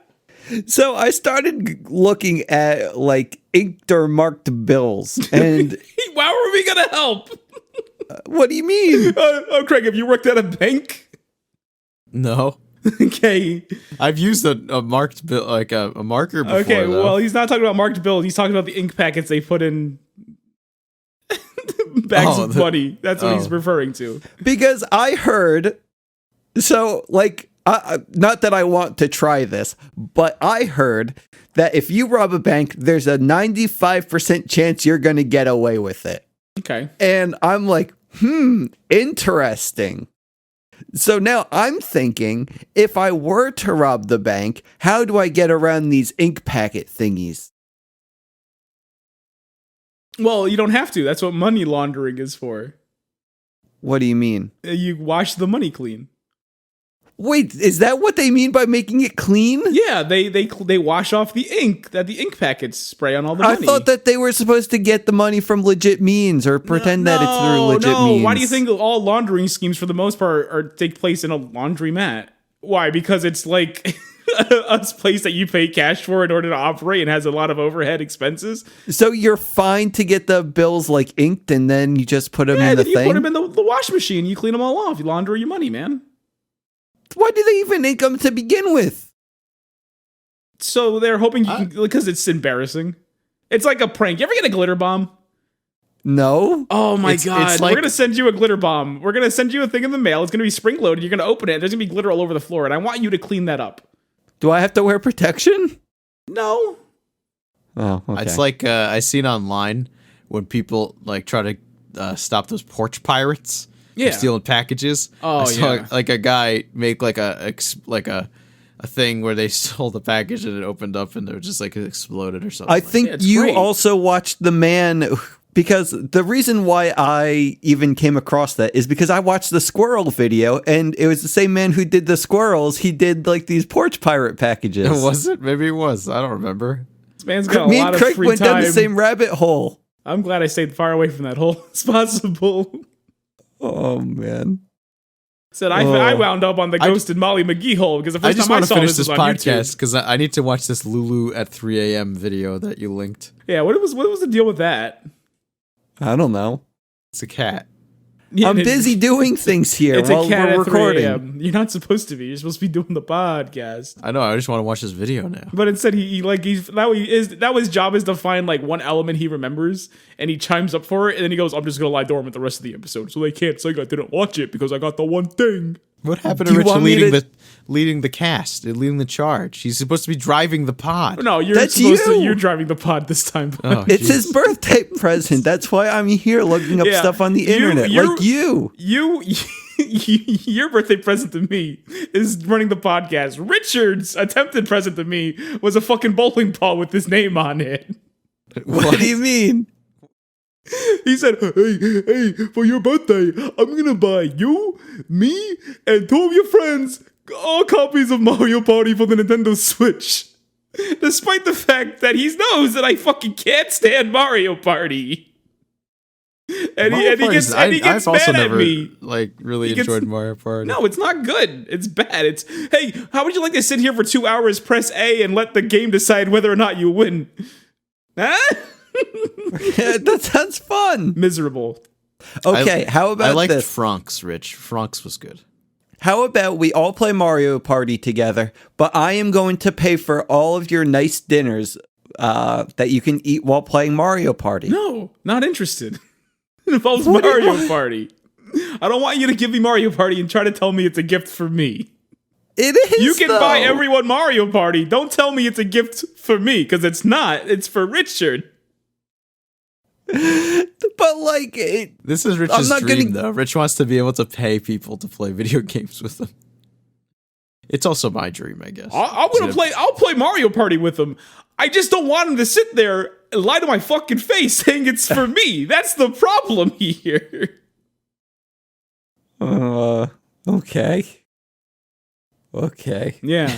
So I started looking at like inked or marked bills, and How are we gonna help? what do you mean? Craig, have you worked at a bank? No. Okay. I've used a marked bill, like a marker before. Okay, though. well, he's not talking about marked bills. He's talking about the ink packets they put in bags of money. That's what he's referring to. Because I heard, so like, not that I want to try this, but I heard that if you rob a bank, there's a 95% chance you're going to get away with it. Okay. And I'm like, interesting. So now I'm thinking, if I were to rob the bank, how do I get around these ink packet thingies? Well, you don't have to. That's what money laundering is for. What do you mean? You wash the money clean. Wait, is that what they mean by making it clean? Yeah, they wash off the ink that the ink packets spray on all the money. I thought that they were supposed to get the money from legit means or pretend that it's through legit means. Why do you think all laundering schemes for the most part take place in a laundromat? Why? Because it's like a place that you pay cash for in order to operate and has a lot of overhead expenses. So you're fine to get the bills like inked and then you just put them in the thing? You put them in the wash machine. You clean them all off. You launder your money, man. Why do they even ink them to begin with? So they're hoping you can, because it's embarrassing. It's like a prank. You ever get a glitter bomb? No. Oh my God. Like, we're going to send you a glitter bomb. We're going to send you a thing in the mail. It's going to be spring loaded. You're going to open it. There's going to be glitter all over the floor. And I want you to clean that up. Do I have to wear protection? No. Oh, okay. It's like I seen online when people like try to stop those porch pirates. Yeah. Stealing packages. Oh, I saw, yeah. like a guy make like a thing where they stole the package and it opened up and it just like it exploded or something. I think it's you great. also watched the man, because the reason why I even came across that is because I watched the squirrel video and it was the same man who did the squirrels. He did like these porch pirate packages. Was it? Maybe it was. I don't remember. This man's got a Me lot and of Craig free went time. down the same rabbit hole. I'm glad I stayed far away from that hole as possible. Oh, man. Said I wound up on the Ghost and Molly McGee hole because the I first just time I want to saw finish this this was on podcast YouTube. because I need to watch this Lulu at 3 a.m. video that you linked. Yeah, what was the deal with that? I don't know. It's a cat. Yeah, I'm busy doing things here It's while a cat we're at 3 recording. a.m. You're not supposed to be. You're supposed to be doing the podcast. I know. I just want to watch this video now. But instead, that was job is to find like one element he remembers, and he chimes up for it, and then he goes, "I'm just gonna lie dormant the rest of the episode, so they can't say I didn't watch it because I got the one thing." What happened Do to you Rich want me leading the cast, leading the charge? He's supposed to be driving the pod. No, That's you. You're driving the pod this time. Oh, It's jeez. his birthday present. That's why I'm here looking up Yeah. stuff on the internet. Like you. Your birthday present to me is running the podcast. Richard's attempted present to me was a fucking bowling ball with his name on it. What do you mean? He said, hey, for your birthday, I'm gonna buy you, me, and 2 of your friends all copies of Mario Party for the Nintendo Switch. Despite the fact that he knows that I fucking can't stand Mario Party. And he gets I've also mad never at me. like really He gets- enjoyed Mario Party. No, it's not good. It's bad. It's, hey, how would you like to sit here for 2 hours, press A, and let the game decide whether or not you win? Huh? That sounds fun. Miserable. Okay, how about I liked this? Franck's, Rich. Franck's was good. How about we all play Mario Party together, but I am going to pay for all of your nice dinners that you can eat while playing Mario Party. No, not interested. It involves Mario Party. I don't want you to give me Mario Party and try to tell me it's a gift for me. It is. You can though. buy everyone Mario Party. Don't tell me it's a gift for me, because it's not. It's for Richard. But like, This is Rich's not dream, gonna- though. Rich wants to be able to pay people to play video games with him. It's also my dream, I guess. I'll play Mario Party with him. I just don't want him to sit there and lie to my fucking face saying it's for me. That's the problem here. okay. Okay. Yeah.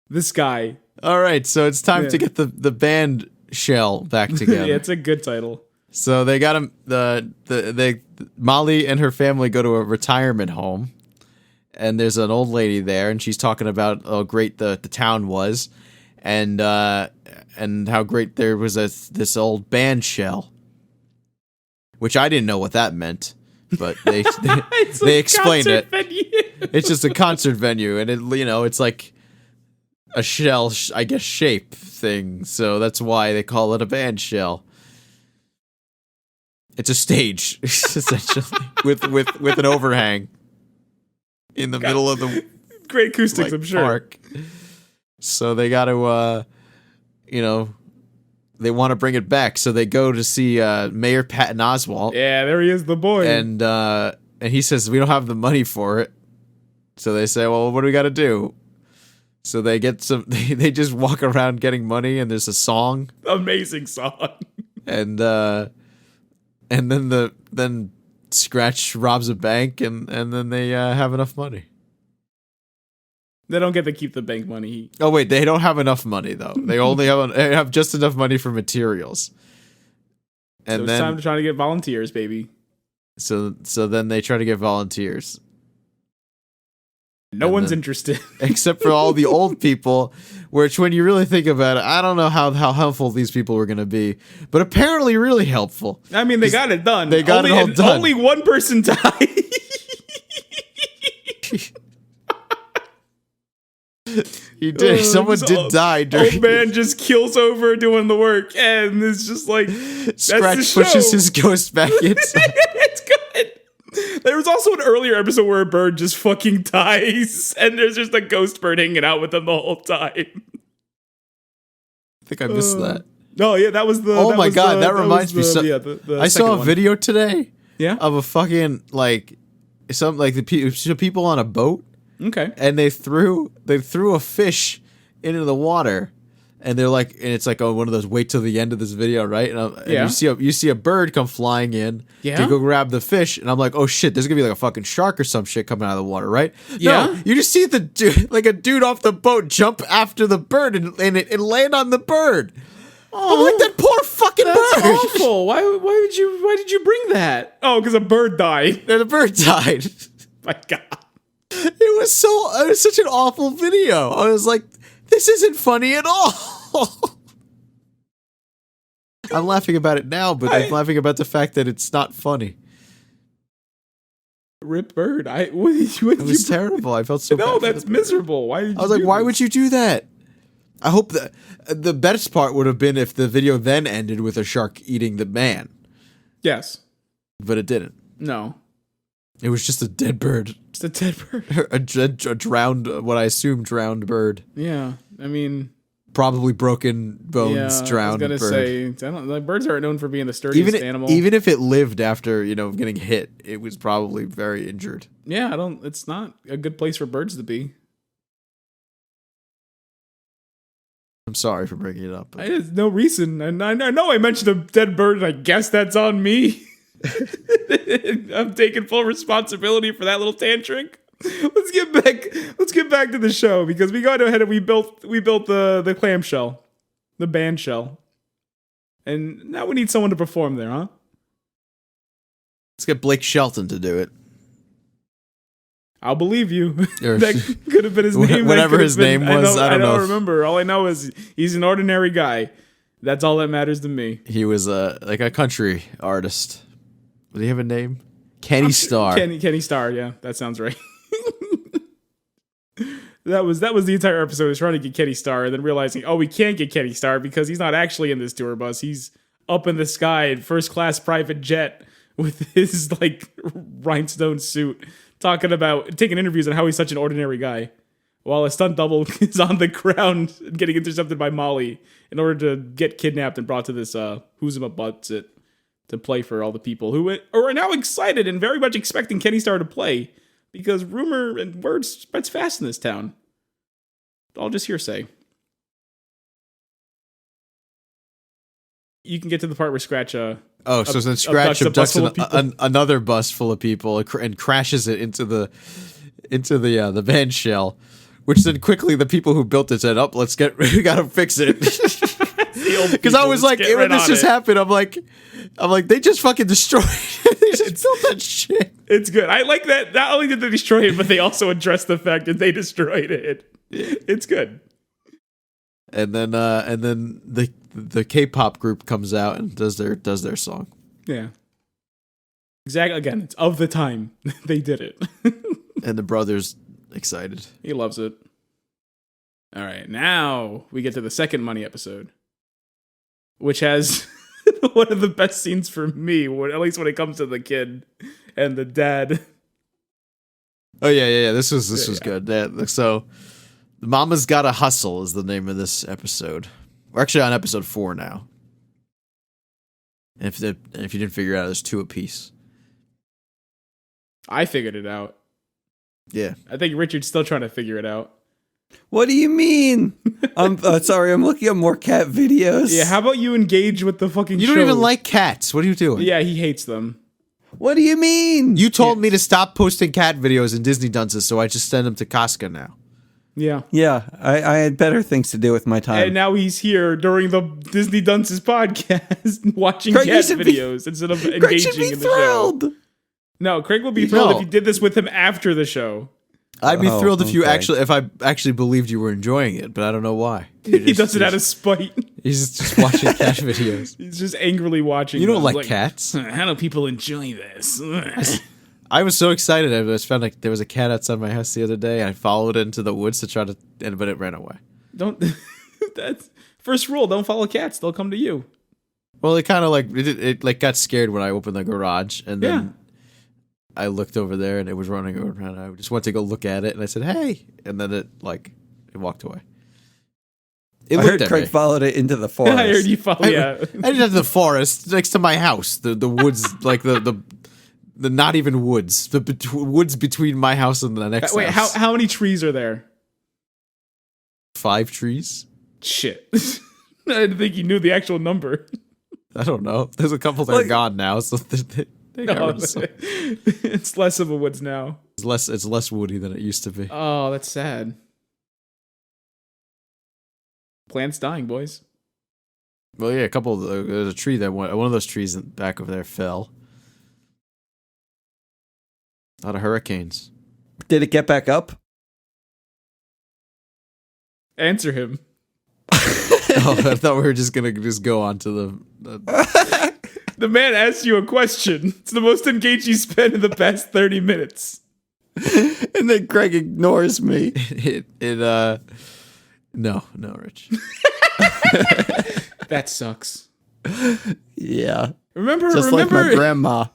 This guy. All right, so it's time Yeah. to get the band shell back together. Yeah, it's a good title. So they got him. Molly and her family go to a retirement home, and there's an old lady there, and she's talking about how great the town was, and how great there was this old band shell, which I didn't know what that meant, but they explained it. Venue. It's just a concert venue, and it's like a shell, I guess, shape thing. So that's why they call it a band shell. It's a stage, essentially, with an overhang in the middle of the Great acoustics, I'm sure. park. So they got to, they want to bring it back. So they go to see Mayor Patton Oswalt, Yeah, there he is, the boy. and he says we don't have the money for it. So they say, well, what do we got to do? So they get some. They just walk around getting money, and there's a song, Amazing song. and then Scratch robs a bank, and then they have enough money. They don't get to keep the bank money. Oh wait, they don't have enough money though. They only have just enough money for materials. And So then it's time to try to get volunteers, baby. so then they try to get volunteers. No And one's then- interested. Except for all the old people, which when you really think about it, I don't know how helpful these people were going to be, but apparently really helpful. I mean, they got it done. They got it all done. Only one person died. He did. Someone did die during. Old man just kills over doing the work, and it's just like that's Scratch the show. pushes his ghost back inside. It's good. There was also an earlier episode where a bird just fucking dies, and there's just a ghost bird hanging out with them the whole time. I think I missed that. No, yeah, that was the. Oh that my was God, the- that reminds me was so- the I saw second a one. video today Yeah. of a fucking the people on a boat. Okay. And they threw a fish into the water, and they're like, and it's like one of those wait till the end of this video, right? And Yeah. you see a bird come flying in Yeah. to go grab the fish, and I'm like, oh shit, there's gonna be like a fucking shark or some shit coming out of the water, right? Yeah. No, you just see the dude, like a dude off the boat jump after the bird and land on the bird. I'm like, that poor fucking That's bird. awful. Why did you bring that? Oh, because a bird died. And the bird died. My God. It was such an awful video. I was like, this isn't funny at all. I'm laughing about it now, but I'm laughing about the fact that it's not funny. Rip bird. What did you It was terrible. I felt so bad. No, for that's the bird. miserable. Why did you I was like, do why this? would you do that? I hope that the best part would have been if the video then ended with a shark eating the man, Yes. but it didn't. No. It was just a dead bird. Just a dead bird. a drowned, what I assume drowned bird. Yeah, I mean, probably broken bones, drowned bird. I was gonna say, birds aren't known for being the sturdiest animal. Even if it lived after, getting hit, it was probably very injured. Yeah, it's not a good place for birds to be. I'm sorry for bringing it up. There's no reason. And I know I mentioned a dead bird, and I guess that's on me. I'm taking full responsibility for that little tantric. Let's get back to the show, because we got ahead and we built the clamshell, the band shell, and now we need someone to perform there, huh? Let's get Blake Shelton to do it. I'll believe you. That could have been his name. Whatever his name was, I don't know. I don't remember. All I know is he's an ordinary guy. That's all that matters to me. He was like a country artist. Did he have a name? Kenny Starr. Kenny Starr. Yeah, that sounds right. That was the entire episode. Was trying to get Kenny Starr, and then realizing, we can't get Kenny Starr because he's not actually in this tour bus. He's up in the sky in first class private jet with his rhinestone suit, taking interviews on how he's such an ordinary guy, while a stunt double is on the ground and getting intercepted by Molly in order to get kidnapped and brought to this Who's Em Up Butts It to play for all the people who are now excited and very much expecting Kenny Starr to play, because rumor and word spreads fast in this town. All just hearsay. You can get to the part where Scratch. So then Scratch abducts another bus full of people and crashes it into the van shell, which then quickly the people who built it said, we gotta fix it. Because I was like, when this just happened, I'm like, they just fucking destroyed it. They just built that shit. It's good. I like that. Not only did they destroy it, but they also addressed the fact that they destroyed it. It's good. And then the K-pop group comes out and does their song. Yeah. Exactly. Again, it's of the time they did it. And the brother's excited. He loves it. All right, now we get to the second Money episode, which has one of the best scenes for me, at least when it comes to the kid and the dad. Oh yeah. This was good. Yeah, so, Mama's Gotta Hustle is the name of this episode. We're actually on episode 4 now. And if you didn't figure it out, there's 2 apiece. I figured it out. Yeah. I think Richard's still trying to figure it out. What do you mean? I'm sorry, I'm looking at more cat videos. Yeah, how about you engage with the fucking show? You don't even like cats. What are you doing? Yeah, he hates them. What do you mean? You told me to stop posting cat videos in Disney Dunces, so I just send them to Casca now. Yeah. Yeah, I had better things to do with my time. And now he's here during the Disney Dunces podcast watching cat videos instead of engaging in the show. No, Craig will be thrilled if you did this with him after the show. I'd be thrilled if I actually believed you were enjoying it, but I don't know why. He does it out of spite. He's just watching cat videos. He's just angrily watching. You don't like cats? How do people enjoy this? I was so excited. I just found there was a cat outside my house the other day. I followed it into the woods to but it ran away. That's first rule. Don't follow cats. They'll come to you. Well, it kind of it got scared when I opened the garage, and then I looked over there and it was running around. I just went to go look at it, and I said, "Hey!" And then it walked away. I heard Craig followed it into the forest. I heard you follow. Yeah, I didn't have the forest next to my house. The woods, the not even woods. The woods between my house and the next. Wait, house. how many trees are there? 5 trees. Shit, I didn't think you knew the actual number. I don't know. There's a couple that are gone now, so it's less of a woods now. It's less woody than it used to be. Oh, that's sad. Plants dying, boys. Well, yeah, there's a tree that one of those trees in the back of there fell. A lot of hurricanes. Did it get back up? Answer him. I thought we were just gonna go on to the The man asked you a question. It's the most engaged you spent in the past 30 minutes. And then Craig ignores me. No, Rich. That sucks. Yeah. Remember like my grandma.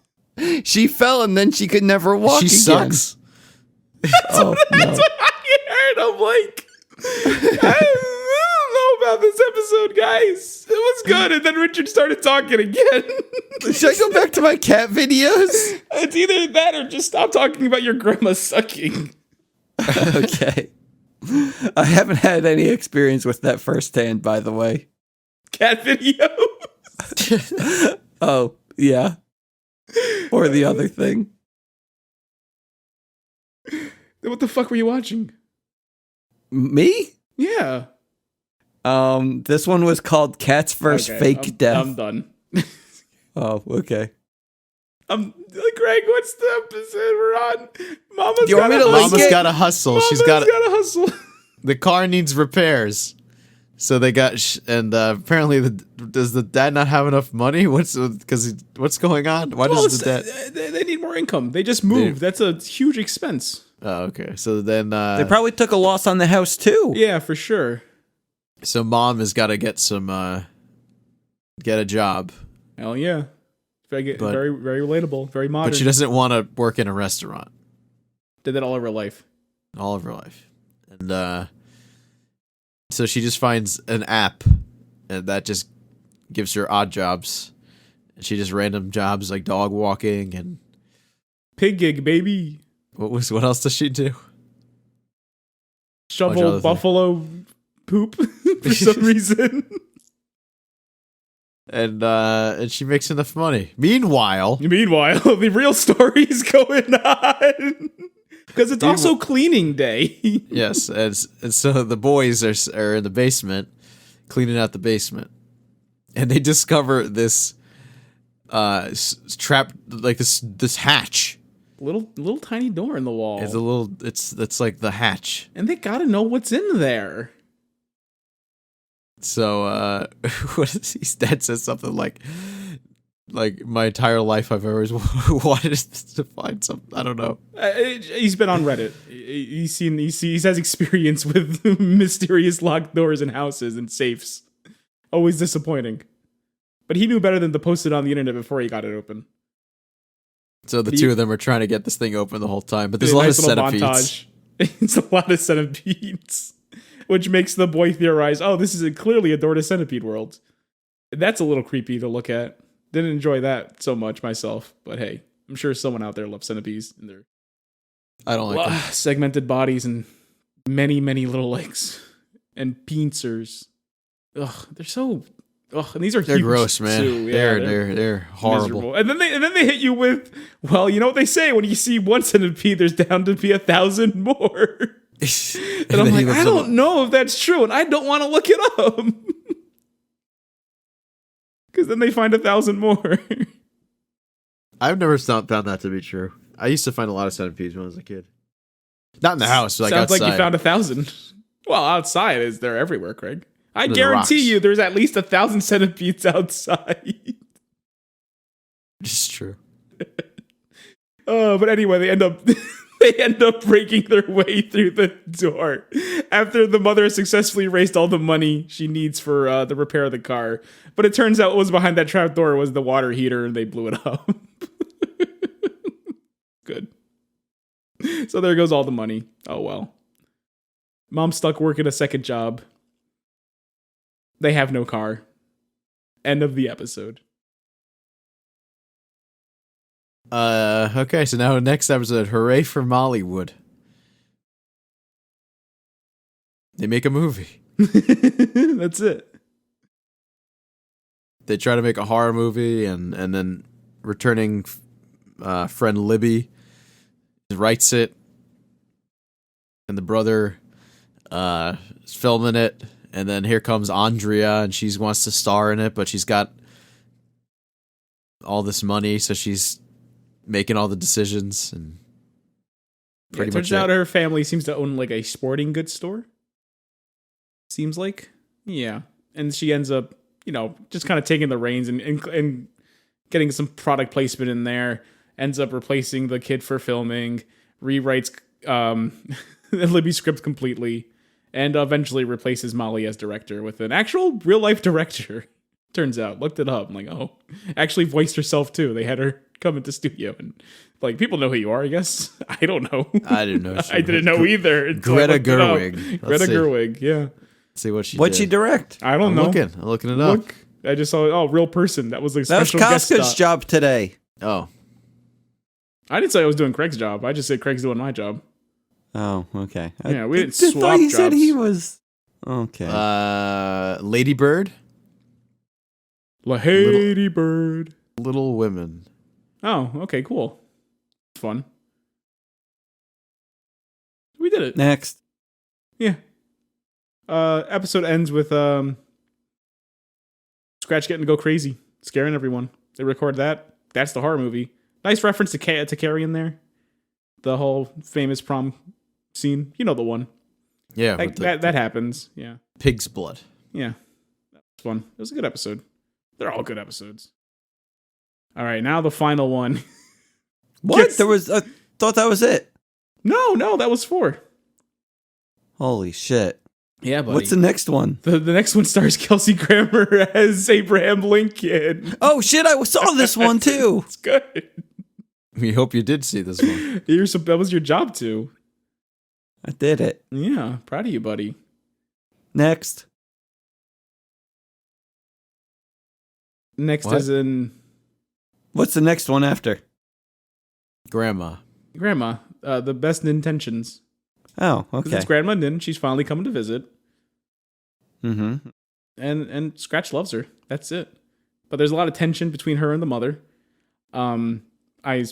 She fell and then she could never walk She again. sucks. Oh, That's what I heard. I'm like, I don't know about this episode, guys. It was good, and then Richard started talking again. Should I go back to my cat videos? It's either that or just stop talking about your grandma sucking. Okay. I haven't had any experience with that firsthand, by the way. Cat video. Oh, yeah. Or the other thing. What the fuck were you watching? Me? Yeah. This one was called Cat's First Okay, Fake Death. I'm done. Oh, okay. Greg, what's the episode we're on? Do you want me to link Mama's it? got to hustle. Mama's She's got gotta hustle. the car needs repairs. So they got apparently does the dad not have enough money? What's going on? Why does the dad? They need more income. They just moved. That's a huge expense. Oh, okay. So then They probably took a loss on the house, too. Yeah, for sure. so mom has got to get a job, Hell yeah. Very, But- very relatable. Very modern. but she doesn't want to work in a restaurant Did that all of her life. all of her life, and so she just finds an app, and that just gives her odd jobs. And she just random jobs like dog walking and Pig gig, baby. what else does she do? Shovel other buffalo poop for some reason. And she makes enough money. Meanwhile, Meanwhile, the real story's going on. Because it's also cleaning day. yes, and so the boys are in the basement cleaning out the basement, and they discover this trap, like this hatch. Little tiny door in the wall. It's like the hatch. And they gotta know what's in there. So what is his dad says something like my entire life I've always wanted to find something. I don't know. He's been on Reddit. He has experience with mysterious locked doors and houses and safes. Always disappointing. But he knew better than to post it on the internet before he got it open. So the two of them are trying to get this thing open the whole time, but there's a lot of little centipedes. montage. It's a lot of centipedes, which makes the boy theorize, oh, this is clearly a door to centipede world. That's a little creepy to look at. Didn't enjoy that so much myself, but hey, I'm sure someone out there loves centipedes and their I don't like them. segmented bodies and many, many little legs and pincers. Ugh, they're so. Ugh, and they're huge gross, man. too. Yeah, They're horrible. miserable. And then they hit you with, well, you know what they say, when you see one centipede, there's down to be 1,000 more. And I'm like, I don't know if that's true, and I don't want to look it up. Because then they find 1,000 more. I've never found that to be true. I used to find a lot of centipedes when I was a kid. Not in the house, like Sounds outside. like you found 1,000. Well, outside they're everywhere, Craig. I The guarantee rocks. you there's at least 1,000 centipedes outside. It's true. But anyway, they end up breaking their way through the door after the mother successfully raised all the money she needs for the repair of the car. But it turns out what was behind that trap door was the water heater, and they blew it up. Good. So there goes all the money. Oh well. Mom's stuck working a second job. They have no car. End of the episode. Okay, so now next episode, hooray for Mollywood. They make a movie. That's it. They try to make a horror movie, and then returning friend Libby writes it, and the brother is filming it, and then here comes Andrea, and she wants to star in it, but she's got all this money, so she's making all the decisions, and pretty much turns out her family seems to own like a sporting goods store. Seems like, yeah, and she ends up, just kind of taking the reins and getting some product placement in there. Ends up replacing the kid for filming, rewrites Libby's script completely, and eventually replaces Molly as director with an actual real life director. Turns out, looked it up. I'm like, oh, actually voiced herself too. They had her coming to studio, and like people know who you are. I guess I don't know. I didn't know. I didn't know either. Greta Gerwig. Greta Gerwig. Yeah. Let's see what she. What'd did. she direct? I don't know. I'm looking it up. Look, I just saw. Real person. That was like That was special guest Casca's star. job today. Oh, I didn't say I was doing Craig's job. I just said Craig's doing my job. Oh, okay. Yeah, we didn't I swap thought he said jobs. he was okay. Lady Bird, Lady Bird. Little Women. Oh, okay, cool. Fun. We did it. Next. Yeah. Episode ends with Scratch getting to go crazy, scaring everyone. They record that. That's the horror movie. Nice reference to Carrie in there. The whole famous prom scene. You know the one. Yeah, That happens. Yeah. pig's blood. Yeah. That was fun. It was a good episode. They're all good episodes. All right, now the final one. What? Yes. There was. I thought that was it. No, that was 4. Holy shit! Yeah, buddy. What's the next one? The next one stars Kelsey Grammer as Abraham Lincoln. Oh shit! I saw this one too. It's good. We hope you did see this one. That was your job too. I did it. Yeah, proud of you, buddy. Next. Next What? is in What's the next one after? Grandma. Grandma. The best intentions. Oh, 'Cause okay. it's Grandma Nin. She's finally coming to visit, Mm-hmm. and Scratch loves her. That's it. But there's a lot of tension between her and the mother. I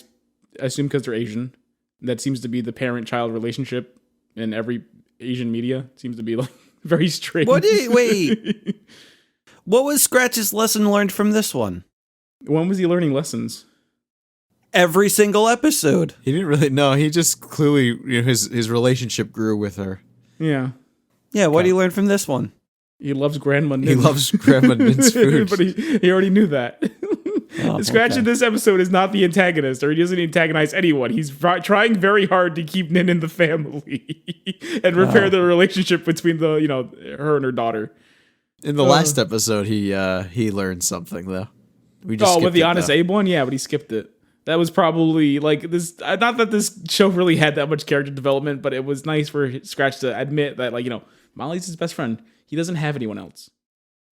assume because they're Asian. That seems to be the parent-child relationship in every Asian media. It seems to be like very strange. Wait. What was Scratch's lesson learned from this one? When was he learning lessons? Every single episode. He didn't really know. He just clearly, his relationship grew with her. Yeah. Yeah, what did he learn from this one? He loves Grandma Nin. He loves Grandma Nin's food. But he already knew that. Oh, Scratch okay. in this episode is not the antagonist, or he doesn't antagonize anyone. He's trying very hard to keep Nin in the family and repair the relationship between her and her daughter. In the last episode, he learned something though. We just with skipped the it, Honest though. Abe one, yeah, but he skipped it. That was probably like this. Not that this show really had that much character development, but it was nice for Scratch to admit that, Molly's his best friend. He doesn't have anyone else.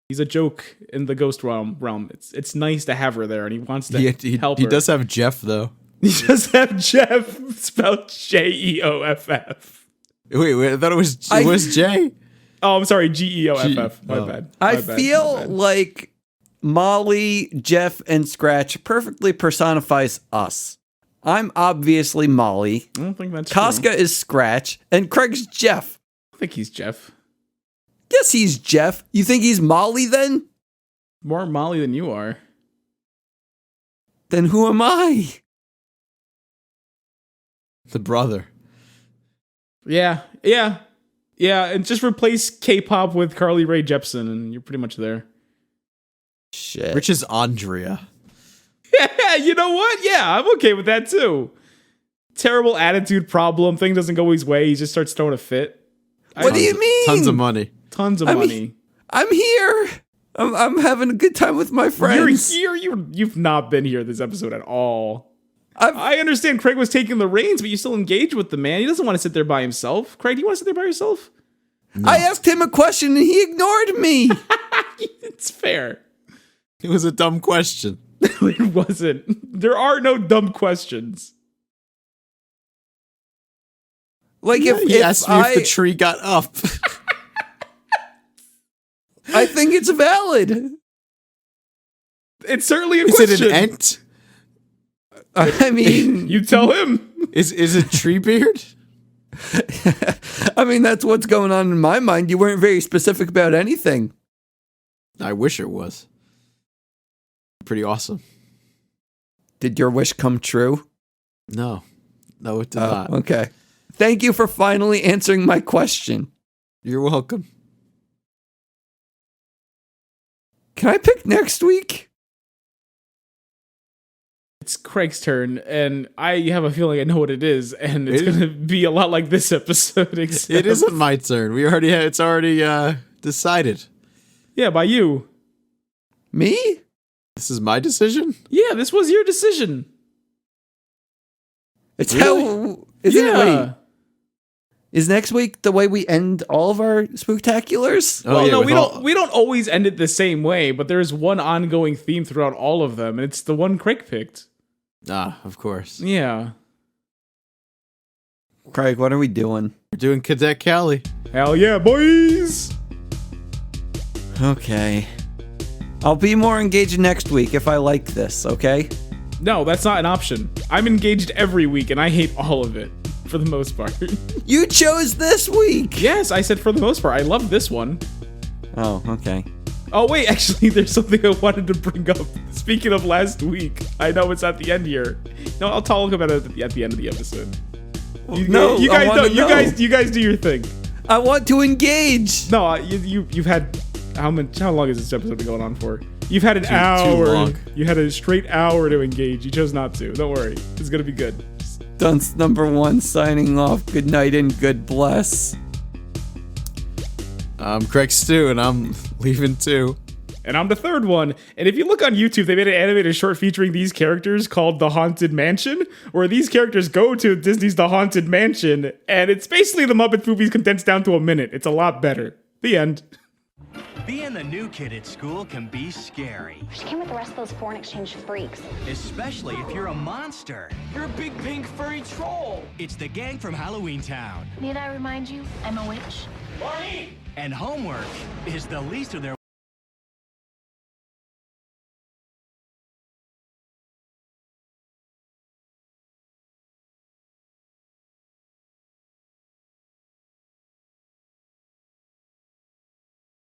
He's a joke in the ghost realm. It's nice to have her there, and he wants to help her. He does have Jeff though. He does have Jeff spelled Jeoff. Wait, I thought it was Jay. Oh, I'm sorry, Geoff. My bad. I feel like Molly, Jeff, and Scratch perfectly personifies us. I'm obviously Molly. I don't think that's Casca is Scratch, and Craig's Jeff. I think he's Jeff. Yes, he's Jeff. You think he's Molly then? More Molly than you are. Then who am I? The brother. Yeah. And just replace K-pop with Carly Rae Jepsen, and you're pretty much there. Shit. Rich is Andrea. Yeah, you know what? Yeah, I'm okay with that too. Terrible attitude problem. Thing doesn't go his way. He just starts throwing a fit. What do you mean? Tons of money. Tons of I money. mean, I'm here. I'm having a good time with my friends. You're here. You've not been here this episode at all. I've- I understand Craig was taking the reins, but you still engage with the man. He doesn't want to sit there by himself. Craig, do you want to sit there by yourself? I asked him a question and he ignored me. It's fair. It was a dumb question. It wasn't. There are no dumb questions. Like He if asked me if the tree got up. I think it's valid. It's certainly a Is question. it an ent? I mean, You tell him. Is it Treebeard? I mean that's what's going on in my mind. You weren't very specific about anything. I wish it was. Pretty awesome. Did your wish come true? No, it did not. Okay. Thank you for finally answering my question. You're welcome. Can I pick next week? It's Craig's turn, and I have a feeling I know what it is, and it's going to be a lot like this episode. Except, It isn't my turn. It's already decided. Yeah, by you. Me? This is my decision. Yeah, this was your decision. It's how, isn't it? Yeah. Wait, is next week the way we end all of our spooktaculars? Oh, Well, yeah, no, with we don't always end it the same way, but there's one ongoing theme throughout all of them, and it's the one Craig picked. Of course. Yeah. Craig, what are we doing? We're doing Cadet Callie. Hell yeah, boys! Okay. I'll be more engaged next week if I like this, okay? No, that's not an option. I'm engaged every week, and I hate all of it, for the most part. You chose this week! Yes, I said for the most part. I love this one. Oh, okay. Oh, wait, actually, there's something I wanted to bring up. Speaking of last week, I know it's at the end here. No, I'll talk about it at the end of the episode. You guys do your thing. I want to engage! No, you've had how long has this episode been going on for? You've had an hour. too long. You had a straight hour to engage. You chose not to. Don't worry, it's gonna be good. Dunce number 1 signing off. Good night and good bless. I'm Craig Stew, and I'm leaving too. And I'm the third one. And if you look on YouTube, they made an animated short featuring these characters called The Haunted Mansion, where these characters go to Disney's The Haunted Mansion, and it's basically the Muppet movies condensed down to a minute. It's a lot better. The end. Being the new kid at school can be scary, She came with the rest of those foreign exchange freaks. especially if you're a monster. You're a big pink furry troll. It's the gang from Halloween Town, Need I remind you? I'm a witch. Barney! and homework is the least of their